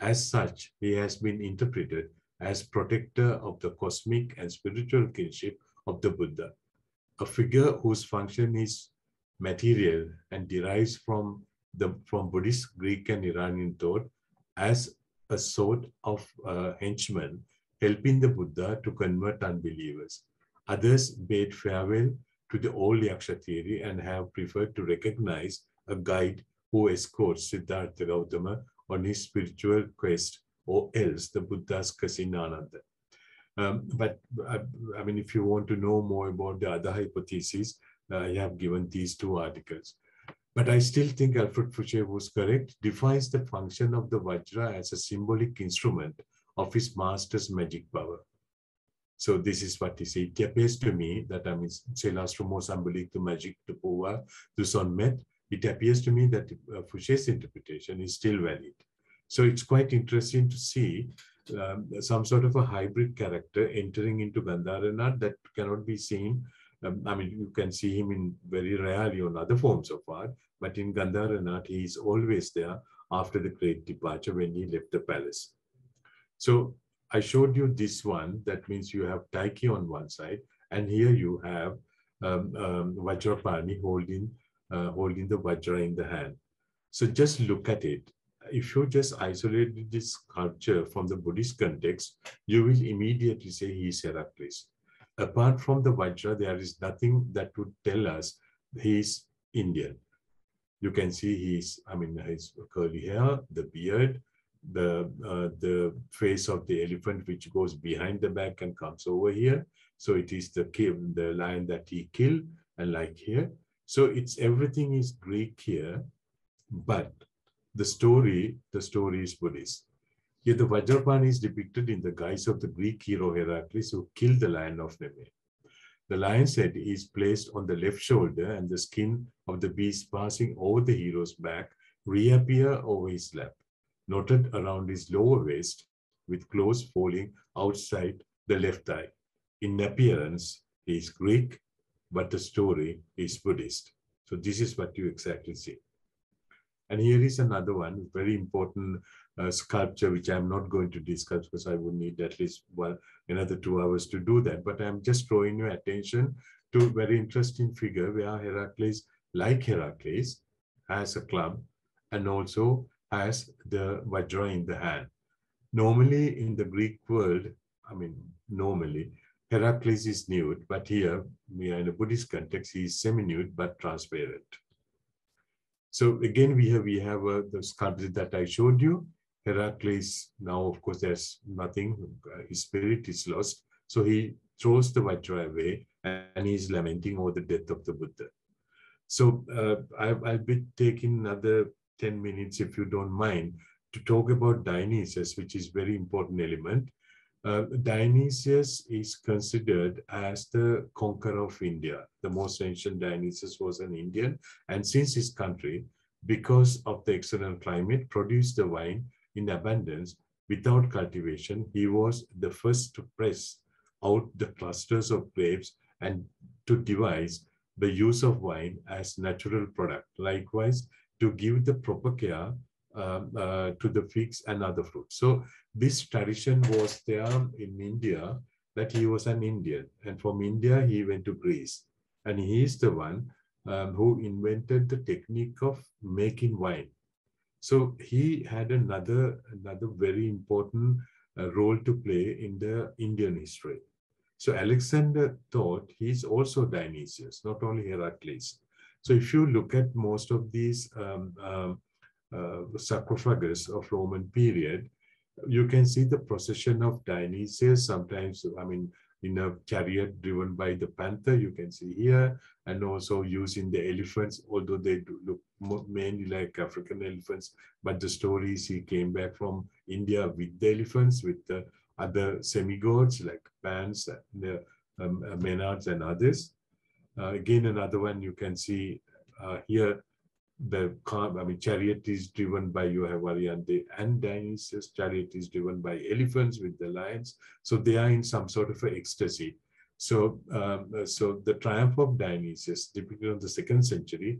As such, he has been interpreted as protector of the cosmic and spiritual kinship of the Buddha, a figure whose function is material and derives from Buddhist, Greek, and Iranian thought as a sort of henchman, helping the Buddha to convert unbelievers. Others bade farewell to the old yaksha theory and have preferred to recognize a guide who escorts Siddhartha Gautama on his spiritual quest, or else the Buddha's cousin Ananda. But I mean, if you want to know more about the other hypotheses, I have given these two articles. But I still think Alfred Fouché was correct, defines the function of the Vajra as a symbolic instrument of his master's magic power. So this is what he said. It appears to me that, I mean, c'est l'instrument symbolique de magique de pouvoir de son maître. It appears to me that Fouché's interpretation is still valid. So it's quite interesting to see some sort of a hybrid character entering into Gandharan art that cannot be seen. I mean, you can see him in very rarely on other forms of art, but in Gandharan art, he is always there after the great departure when he left the palace. So I showed you this one. That means you have Taiki on one side, and here you have Vajrapani holding the Vajra in the hand. So just look at it. If you just isolate this sculpture from the Buddhist context, you will immediately say he is Heracles. Apart from the Vajra, there is nothing that would tell us he is Indian. You can see his curly hair, the beard, the face of the elephant, which goes behind the back and comes over here. So it is the lion that he killed, and like here. So it's everything is Greek here, but the story is Buddhist. Here the Vajrapani is depicted in the guise of the Greek hero Heracles, who killed the lion of Neme. The lion's head is placed on the left shoulder, and the skin of the beast passing over the hero's back reappear over his lap, knotted around his lower waist, with clothes falling outside the left thigh. In appearance, he is Greek, but the story is Buddhist. So this is what you exactly see. And here is another one, very important sculpture, which I'm not going to discuss because I would need at least another 2 hours to do that. But I'm just drawing your attention to a very interesting figure where Heracles, like Heracles, has a club and also has the Vajra in the hand. Normally in the Greek world, normally Heracles is nude, but here we are in a Buddhist context, he is semi-nude but transparent. So again, we have the sculpture that I showed you. Heracles, now of course there's nothing, his spirit is lost. So he throws the Vajra away and he's lamenting over the death of the Buddha. So I'll be taking another 10 minutes, if you don't mind, to talk about Dionysus, which is very important element. Dionysius is considered as the conqueror of India. The most ancient Dionysus was an Indian, and since his country, because of the excellent climate, produced the wine in abundance without cultivation, he was the first to press out the clusters of grapes and to devise the use of wine as natural product. Likewise, to give the proper care to the figs and other fruits. So this tradition was there in India, that he was an Indian, and from India he went to Greece, and he is the one who invented the technique of making wine. So he had another very important role to play in the Indian history. So Alexander thought he's also Dionysius, not only Heracles. So if you look at most of these sarcophagus of Roman period, you can see the procession of Dionysius, sometimes, in a chariot driven by the panther, you can see here, and also using the elephants, although they do look mainly like African elephants, but the stories he came back from India with the elephants, with the other semi-gods like Pans, the Maenades and others. Again, another one you can see here, the chariot is driven by Yohavariante, and Dionysus' chariot is driven by elephants with the lions. So they are in some sort of an ecstasy. So, so the triumph of Dionysus, depicted on the 2nd century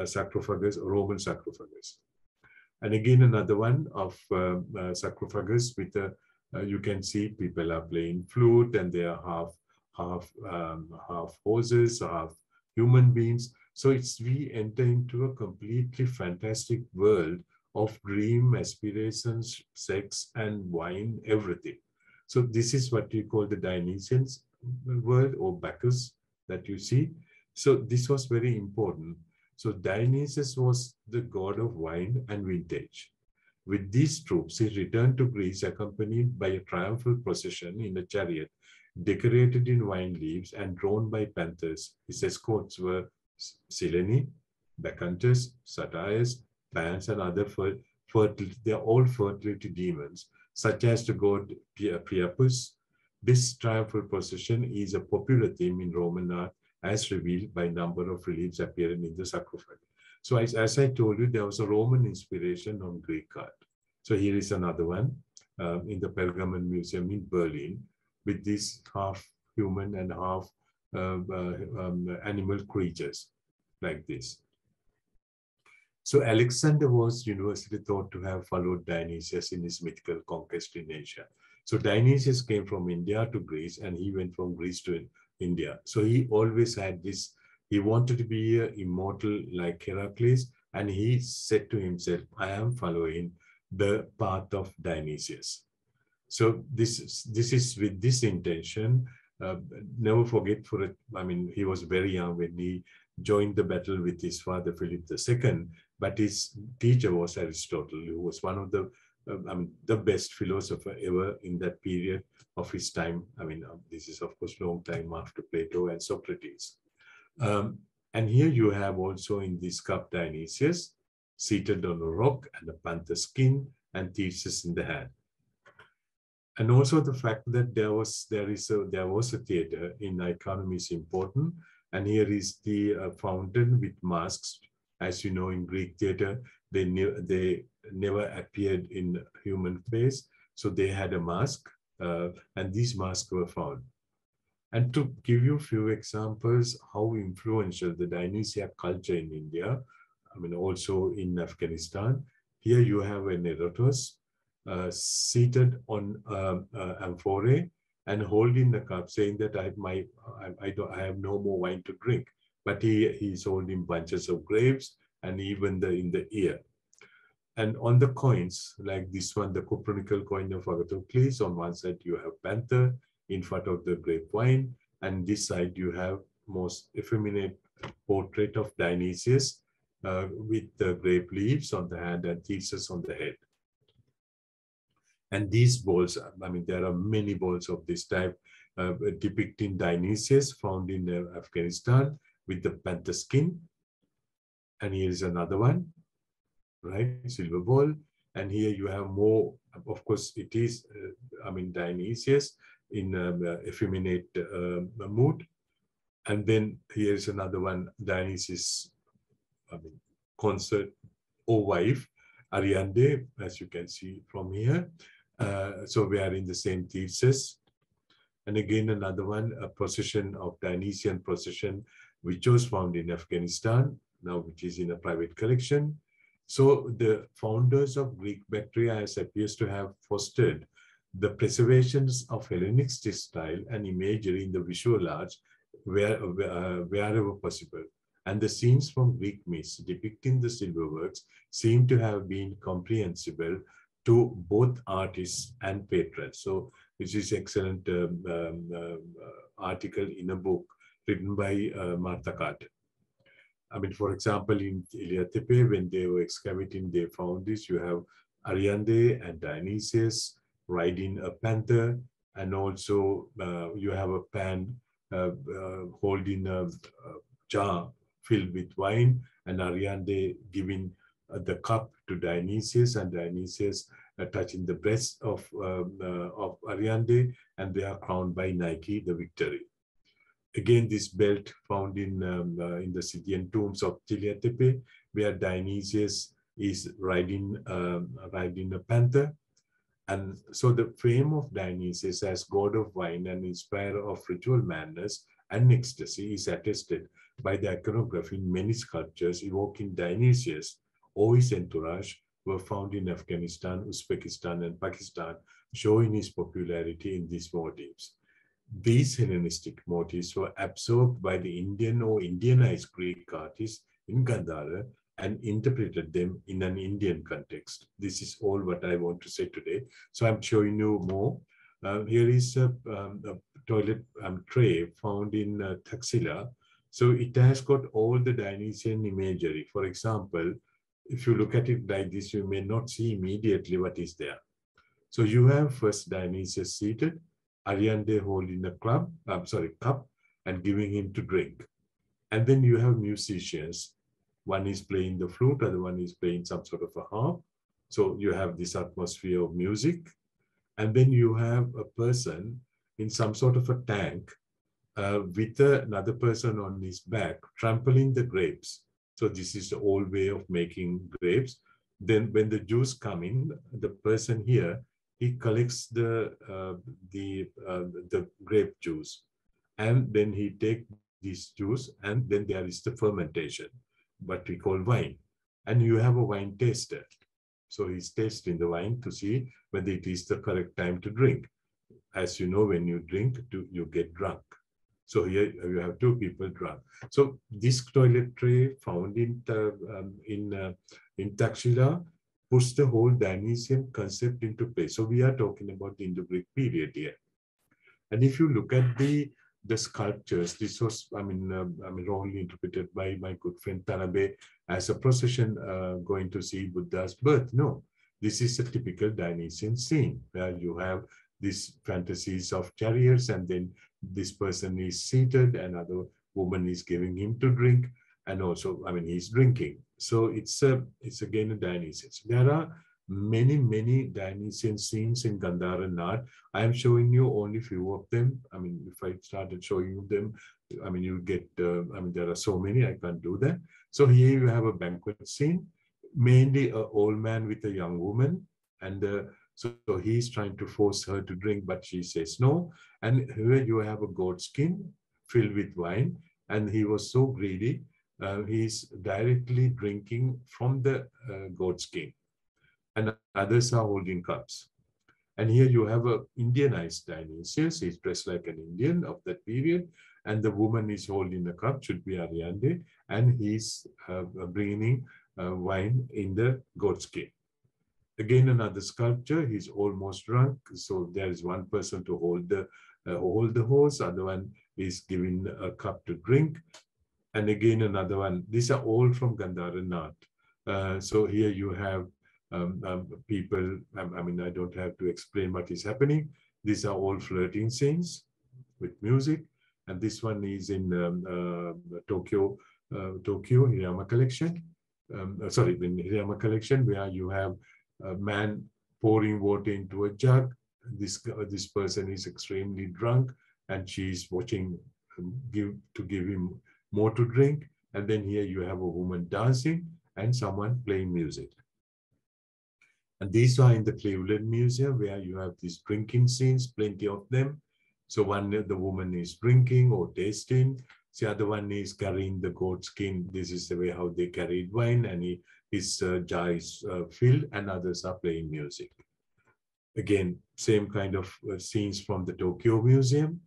sarcophagus, Roman sarcophagus. And again, another one of sarcophagus with a, you can see people are playing flute, and they are half horses, half human beings. So we enter into a completely fantastic world of dream, aspirations, sex, and wine, everything. So this is what you call the Dionysian world, or Bacchus, that you see. So this was very important. So Dionysus was the god of wine and vintage. With these troops, he returned to Greece accompanied by a triumphal procession in a chariot decorated in wine leaves and drawn by panthers. His escorts were Silene, bacchantes, satyrs, Pans, and other fertility. They are all fertility demons, such as the god Priapus. This triumphal procession is a popular theme in Roman art, as revealed by number of reliefs appearing in the sarcophagi. So as I told you, there was a Roman inspiration on Greek art. So here is another one in the Pergamon Museum in Berlin, with these half human and half animal creatures like this. So Alexander was universally thought to have followed Dionysius in his mythical conquest in Asia. So Dionysius came from India to Greece, and he went from Greece to India. So he always had this, he wanted to be immortal like Heracles, and he said to himself, I am following the path of Dionysius. So this is with this intention. Never forget, he was very young when he joined the battle with his father, Philip II, but his teacher was Aristotle, who was one of the best philosopher ever in that period of his time. This is, of course, long time after Plato and Socrates. And here you have also in this cup Dionysius, seated on a rock and a panther skin and Theseus in the hand. And also the fact that there was a theater in Iconium is important. And here is the fountain with masks. As you know, in Greek theater, they never appeared in human face, so they had a mask, and these masks were found. And to give you a few examples how influential the Dionysiac culture in India, also in Afghanistan, here you have an Erotos seated on amphora and holding the cup, saying that I have no more wine to drink. But he's holding bunches of grapes and even in the ear. And on the coins, like this one, the Copernican coin of Agathocles, on one side you have panther in front of the grape wine, and this side you have most effeminate portrait of Dionysius with the grape leaves on the hand and Theseus on the head. And these bowls, there are many bowls of this type depicting Dionysius found in Afghanistan with the panther skin. And here is another one, right? Silver bowl. And here you have more, of course, it is, Dionysius in effeminate mood. And then here is another one, Dionysius, consort or wife, Ariadne, as you can see from here. So we are in the same thesis. And again, another one, a procession of Dionysian procession, which was found in Afghanistan, now which is in a private collection. So the founders of Greek Bactrias appears to have fostered the preservations of Hellenistic style and imagery in the visual arts wherever possible. And the scenes from Greek myths depicting the silverworks seem to have been comprehensible to both artists and patrons. So this is excellent article in a book written by Martha Carter. For example, in Iliatepe, when they were excavating, they found this. You have Ariadne and Dionysius riding a panther, and also you have a Pan holding a jar filled with wine, and Ariadne giving the cup to Dionysius, and Dionysius touching the breast of Ariadne, and they are crowned by Nike the victory. Again, this belt found in the Scythian tombs of Tiliatepe, where Dionysius is riding a panther. And so the fame of Dionysius as god of wine and inspirer of ritual madness and ecstasy is attested by the iconography in many sculptures evoking Dionysius or his entourage were found in Afghanistan, Uzbekistan, and Pakistan, showing his popularity in these motifs. These Hellenistic motifs were absorbed by the Indian or Indianized Greek artists in Gandhara and interpreted them in an Indian context. This is all what I want to say today. So I'm showing you more. Here is a toilet tray found in Taxila. So it has got all the Dionysian imagery. For example, if you look at it like this, you may not see immediately what is there. So you have first Dionysius seated, Ariadne holding a cup and giving him to drink. And then you have musicians One is playing the flute, other one is playing some sort of a harp. So you have this atmosphere of music. And then you have a person in some sort of a tank with another person on his back trampling the grapes. So this is the old way of making grapes. Then when the juice come in, the person here, he collects the grape juice, and then he take this juice, and then there is the fermentation, what we call wine. And you have a wine taster. So he's tasting the wine to see whether it is the correct time to drink. As you know, when you drink, you get drunk. So here you have two people drunk. So this toiletry found in Taxila puts the whole Dionysian concept into place. So we are talking about the Indo-Greek period here. And if you look at the sculptures, this was, wrongly interpreted by my good friend Tanabe as a procession going to see Buddha's birth. No, this is a typical Dionysian scene where you have these fantasies of chariots, and then this person is seated, another woman is giving him to drink, and also, he's drinking. So it's again a Dionysian. There are many Dionysian scenes in Gandharan art. I am showing you only few of them. If I started showing you them, you get, there are so many, I can't do that. So here you have a banquet scene, mainly an old man with a young woman, and so he's trying to force her to drink, but she says no. And here you have a goat skin filled with wine, and he was so greedy, he's directly drinking from the goat skin, and others are holding cups. And here you have a Indianized Dionysius. He's dressed like an Indian of that period, and the woman is holding a cup, should be Ariande, and he's bringing wine in the goat skin. Again, another sculpture, he's almost drunk. So there is one person to hold the horse, other one is giving a cup to drink. And again, another one. These are all from Gandharan art. So here you have people, I don't have to explain what is happening. These are all flirting scenes with music. And this one is in Tokyo Hirayama collection. In Hirayama collection, where you have a man pouring water into a jug. This person is extremely drunk, and she's watching to give him more to drink. And then here you have a woman dancing and someone playing music. And these are in the Cleveland Museum, where you have these drinking scenes, plenty of them. So the woman is drinking or tasting. The other one is carrying the goat skin. This is the way how they carried wine, and his jar is filled, and others are playing music. Again, same kind of scenes from the Tokyo Museum.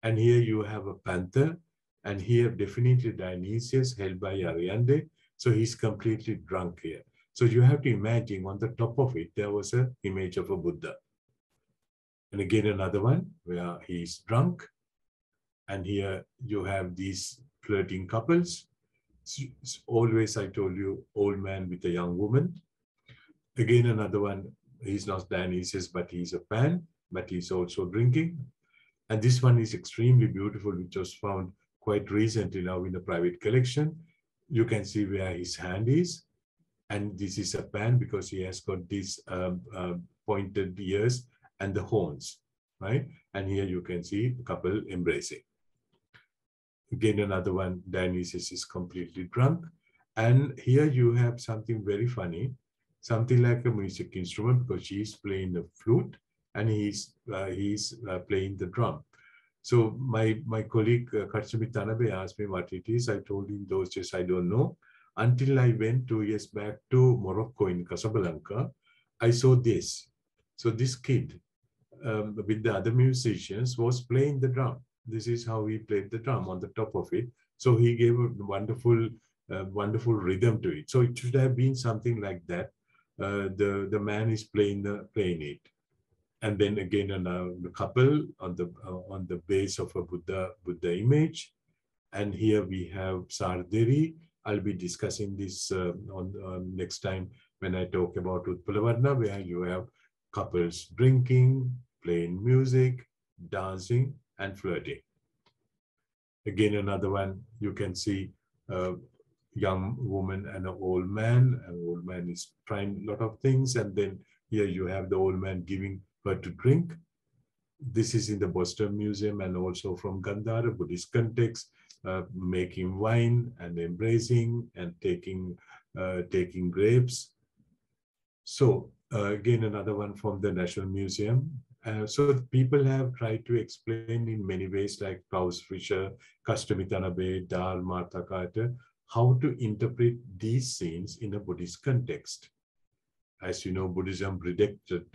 And here you have a panther, and here definitely Dionysius held by Ariande. So he's completely drunk here. So you have to imagine on the top of it, there was an image of a Buddha. And again, another one where he's drunk. And here you have these flirting couples. It's always, I told you, old man with a young woman. Again, another one, he's not Dionysius, but he's a pan, but he's also drinking. And this one is extremely beautiful, which was found quite recently now in a private collection. You can see where his hand is. And this is a pan because he has got these pointed ears and the horns, right? And here you can see a couple embracing. Again, another one, Dionysus is completely drunk. And here you have something very funny, something like a music instrument, because she's playing the flute and he's playing the drum. So my colleague Katsumi Tanabe asked me what it is. I told him those days I don't know. Until I went 2 years back to Morocco in Casablanca, I saw this. So this kid with the other musicians was playing the drum. This is how he played the drum on the top of it. So he gave a wonderful rhythm to it. So it should have been something like that. The man is playing it. And then again, the couple on the base of a Buddha image. And here we have Sarderi. I'll be discussing this on next time when I talk about Utpalavarna, where you have couples drinking, playing music, dancing, and flirting. Again, another one, you can see young woman and an old man. An old man is trying a lot of things, and then here you have the old man giving her to drink. This is in the Boston Museum, and also from Gandhara Buddhist context, making wine and embracing and taking grapes. So again, another one from the National Museum. So people have tried to explain in many ways, like Klaus Fischer, Kastamitanabe, Dar, Martha Carter, how to interpret these scenes in a Buddhist context. As you know, Buddhism rejected,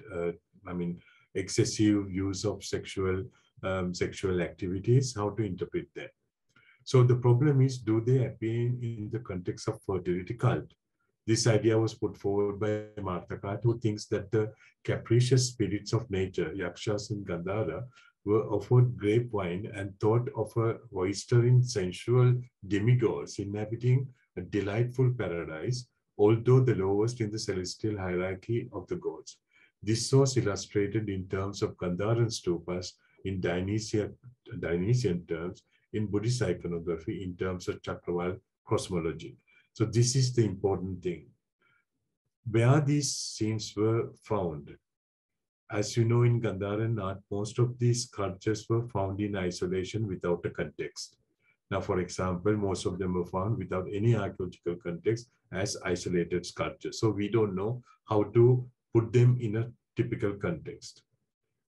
excessive use of sexual activities, how to interpret them. So the problem is, do they appear in the context of fertility cult? This idea was put forward by Martha Carter, who thinks that the capricious spirits of nature, yakshas in Gandhara, were offered grape wine and thought of a roistering sensual demigods inhabiting a delightful paradise, although the lowest in the celestial hierarchy of the gods. This was illustrated in terms of Gandharan stupas in Dionysian terms, in Buddhist iconography in terms of Chakraval cosmology. So this is the important thing. Where these scenes were found, as you know, in Gandharan art, most of these sculptures were found in isolation without a context. Now, for example, most of them were found without any archaeological context as isolated sculptures. So we don't know how to put them in a typical context.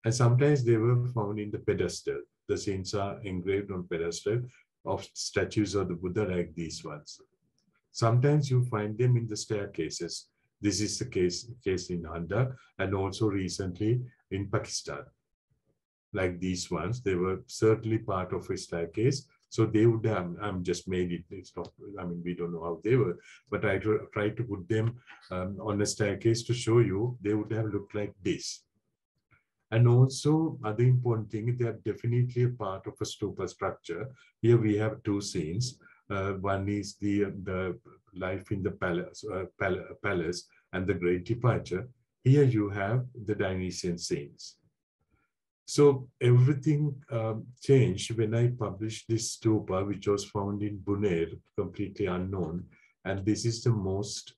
And sometimes they were found in the pedestal. The scenes are engraved on pedestal of statues of the Buddha like these ones. Sometimes you find them in the staircases. This is the case in Handa, and also recently in Pakistan. Like these ones, they were certainly part of a staircase. So they would have, I'm just made it, it's not, we don't know how they were, but I tried to put them on a staircase to show you they would have looked like this. And also, other important thing, they are definitely a part of a stupa structure. Here we have two scenes. One is the life in the palace and the great departure. Here you have the Dionysian Saints. So everything changed when I published this stupa, which was found in Buner, completely unknown. And this is the most,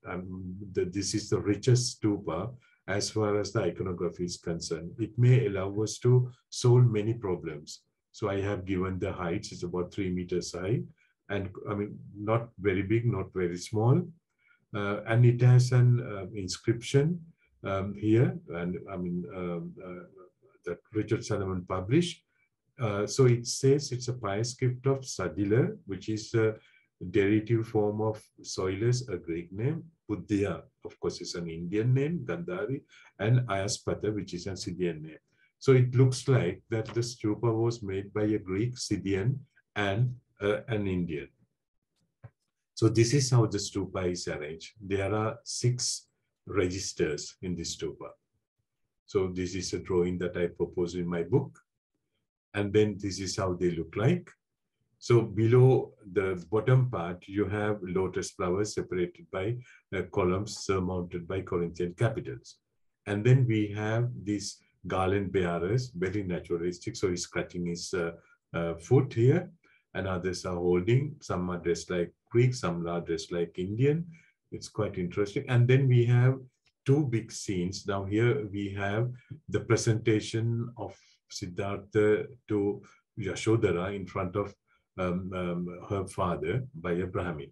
this is the richest stupa as far as the iconography is concerned. It may allow us to solve many problems. So I have given the heights, it's about 3 meters high. And not very big, not very small. And it has an inscription here, and that Richard Solomon published. So it says it's a pious gift of Sadila, which is a derivative form of Soilus, a Greek name. Buddhya, of course, is an Indian name, Gandhari, and Ayaspatha, which is a Scythian name. So it looks like that the stupa was made by a Greek, Scythian, and an Indian. So this is how the stupa is arranged. There are 6 registers in this stupa. So this is a drawing that I propose in my book. And then this is how they look like. So below the bottom part, you have lotus flowers separated by columns surmounted by Corinthian capitals. And then we have these Garland Bearers, very naturalistic. So he's scratching his foot here, and others are holding. Some are dressed like Greek, some are dressed like Indian. It's quite interesting. And then we have 2 big scenes. Now here we have the presentation of Siddhartha to Yashodhara in front of her father by a Brahmin,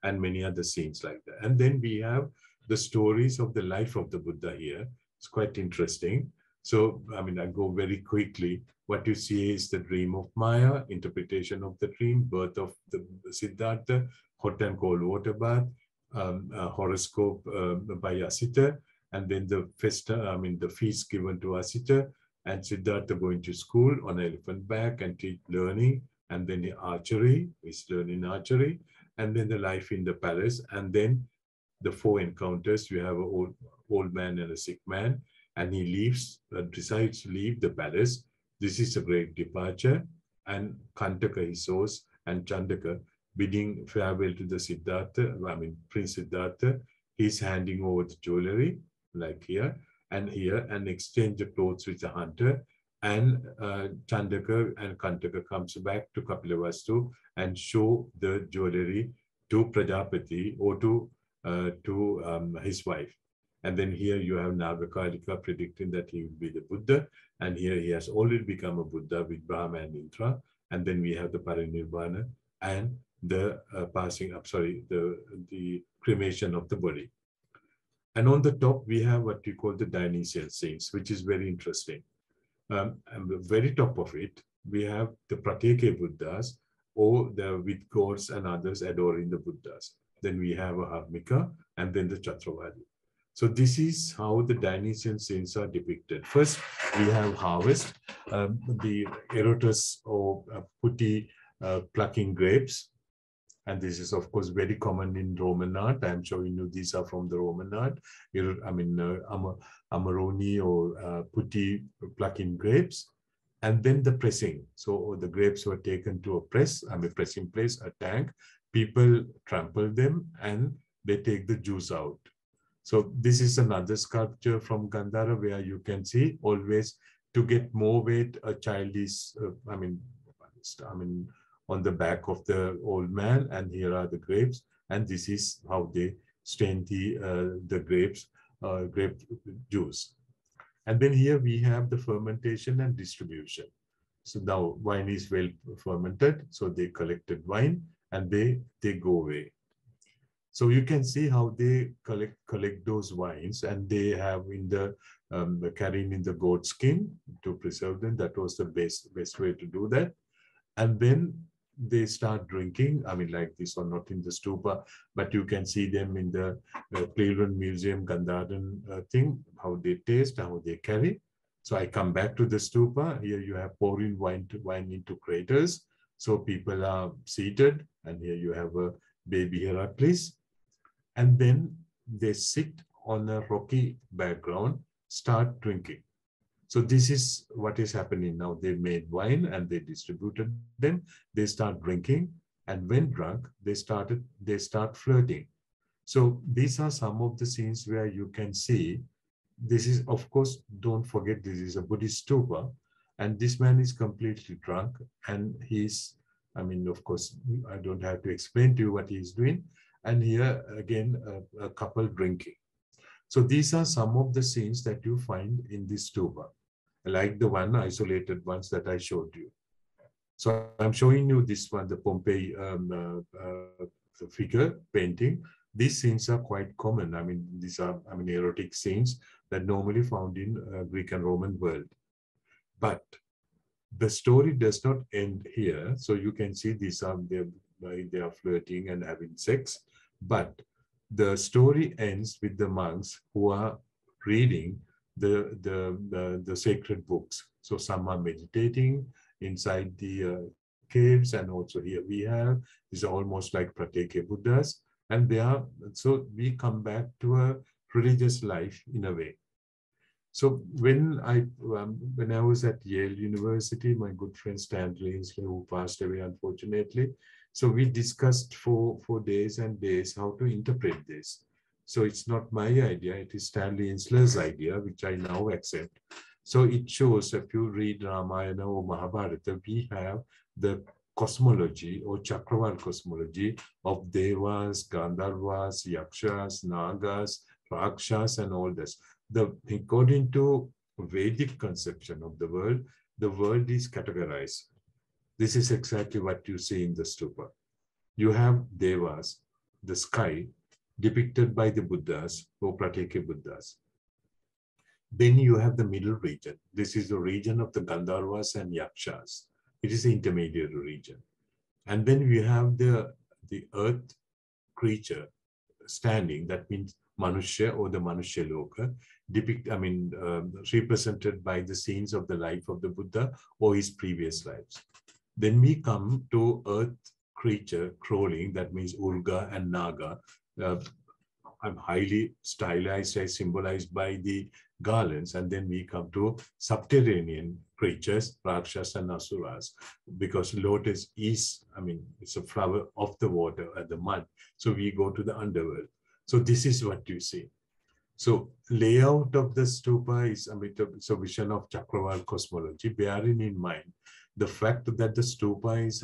and many other scenes like that. And then we have the stories of the life of the Buddha here. It's quite interesting. So, I go very quickly. What you see is the dream of Maya, interpretation of the dream, birth of the Siddhartha, hot and cold water bath, horoscope by Asita, and then the festa, the feast given to Asita, and Siddhartha going to school on elephant back and teach learning, and then the archery, he's learning archery, and then the life in the palace, and then the 4 encounters. You have an old man and a sick man, and he leaves, decides to leave the palace. This is a great departure, and Kantaka he saws, and Chandaka bidding farewell to the Siddhartha, Prince Siddhartha. He's handing over the jewelry, like here, and exchange the clothes with the hunter. And Chandaka and Kantaka comes back to Kapilavastu and show the jewelry to Prajapati or to his wife. And then here you have Nagakarika predicting that he will be the Buddha. And here he has already become a Buddha with Brahma and Indra. And then we have the Parinirvana and the the cremation of the body. And on the top, we have what we call the Dionysian Saints, which is very interesting. And the very top of it, we have the Pratyeke Buddhas, or the with gods and others adoring the Buddhas. Then we have a Harmika, and then the Chatravadi. So this is how the Dionysian saints are depicted. First, we have harvest, the erotus or putti plucking grapes. And this is, of course, very common in Roman art. I'm showing you these are from the Roman art. I mean, Amarone or putti plucking grapes. And then the pressing. So the grapes were taken to a press, pressing place, a tank. People trample them and they take the juice out. So this is another sculpture from Gandhara where you can see always to get more weight, a child is, on the back of the old man, and here are the grapes, and this is how they stain the grapes, grape juice. And then here we have the fermentation and distribution. So now wine is well fermented, so they collected wine and they go away. So you can see how they collect those wines, and they have in the carrying in the goat skin to preserve them. That was the best way to do that. And then they start drinking. I mean, like this one, not in the stupa, but you can see them in the Cleveland Museum Gandharan thing, how they taste, how they carry. So I come back to the stupa. Here you have pouring wine into craters. So people are seated, and here you have a baby Heracles. And then they sit on a rocky background, start drinking. So this is what is happening now. They made wine and they distributed them. They start drinking, and when drunk, they start flirting. So these are some of the scenes where you can see. This is, of course, don't forget, this is a Buddhist stupa, and this man is completely drunk, and he's, of course, I don't have to explain to you what he's doing. And here again, a couple drinking. So these are some of the scenes that you find in this stupa, like the one isolated ones that I showed you. So I'm showing you this one, the Pompeii figure painting. These scenes are quite common. These are erotic scenes that normally found in Greek and Roman world. But the story does not end here. So you can see these are they are flirting and having sex. But the story ends with the monks who are reading the sacred books. So some are meditating inside the caves, and also here we have, these are almost like Pratyeke Buddhas, and they are, so we come back to a religious life in a way. So when I was at Yale University, my good friend Stanley Inslee, who passed away unfortunately, so we discussed for days and days how to interpret this. So it's not my idea, it is Stanley Inslee's idea, which I now accept. So it shows, if you read Ramayana or Mahabharata, we have the cosmology or Chakravarti cosmology of Devas, Gandharvas, Yakshas, Nagas, Rakshas, and all this. According to Vedic conception of the world is categorized. This is exactly what you see in the stupa. You have Devas, the sky, depicted by the Buddhas or Pratyeke Buddhas. Then you have the middle region. This is the region of the Gandharvas and Yakshas. It is the intermediate region. And then we have the earth creature standing, that means Manushya or the Manushya Loka, represented by the scenes of the life of the Buddha or his previous lives. Then we come to earth creature crawling, that means Urga and Naga. I'm highly stylized, symbolized by the garlands, and then we come to subterranean creatures, Rakshas and Asuras, because lotus is, it's a flower of the water and the mud. So we go to the underworld. So this is what you see. So layout of the stupa is, it's a vision of Chakravarti cosmology, bearing in mind the fact that the stupa is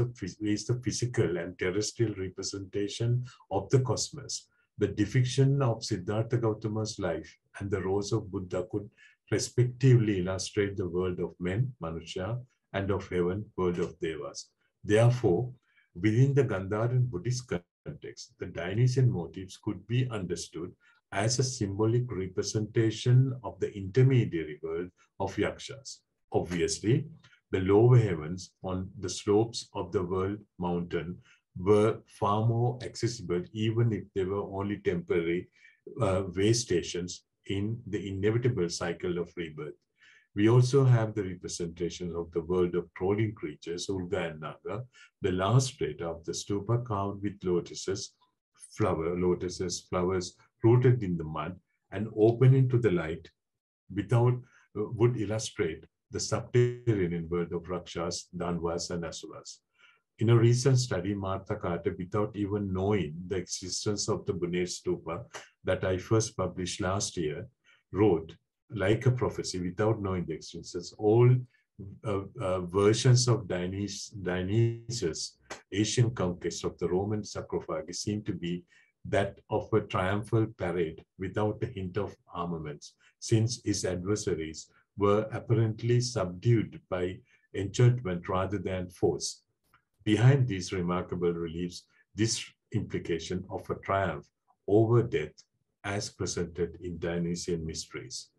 the physical and terrestrial representation of the cosmos. The depiction of Siddhartha Gautama's life and the rose of Buddha could respectively illustrate the world of men, Manusha, and of heaven, world of Devas. Therefore, within the Gandharan Buddhist context, the Dionysian motifs could be understood as a symbolic representation of the intermediary world of Yakshas. Obviously, the lower heavens on the slopes of the world mountain were far more accessible, even if they were only temporary way stations in the inevitable cycle of rebirth. We also have the representations of the world of crawling creatures, Urga and Naga, the last strata of the stupa carved with flowers rooted in the mud and opening to the light would illustrate the subterranean world of Rakshas, Danvas, and Asuras. In a recent study, Martha Carter, without even knowing the existence of the Bunir Stupa that I first published last year, wrote, like a prophecy, without knowing the existence, all versions of Dionysus' Asian conquest of the Roman sarcophagi seem to be that of a triumphal parade without a hint of armaments, since his adversaries were apparently subdued by enchantment rather than force. Behind these remarkable reliefs, this implication of a triumph over death as presented in Dionysian mysteries.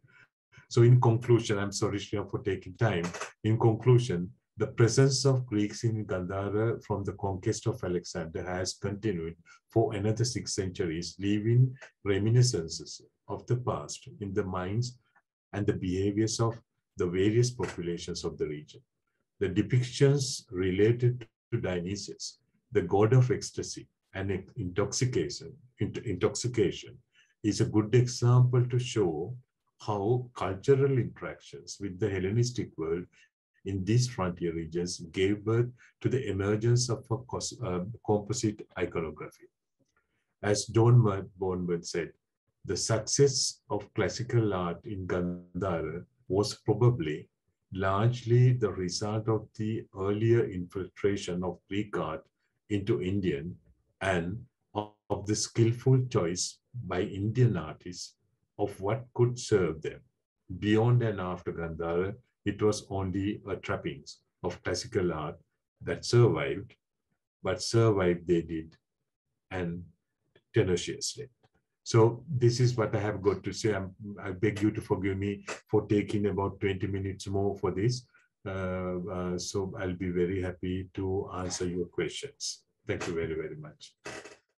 So in conclusion, I'm sorry, Shreya, for taking time. In conclusion, the presence of Greeks in Gandhara from the conquest of Alexander has continued for another 6 centuries, leaving reminiscences of the past in the minds and the behaviors of the various populations of the region. The depictions related to Dionysus, the god of ecstasy and intoxication, is a good example to show how cultural interactions with the Hellenistic world in these frontier regions gave birth to the emergence of a composite iconography. As Don Bornberg said, the success of classical art in Gandhara was probably largely the result of the earlier infiltration of Greek art into Indian and of the skillful choice by Indian artists of what could serve them. Beyond and after Gandhara, it was only a trappings of classical art that survived, but survive they did, and tenaciously. So this is what I have got to say. I beg you to forgive me for taking about 20 minutes more for this. So I'll be very happy to answer your questions. Thank you very, very much.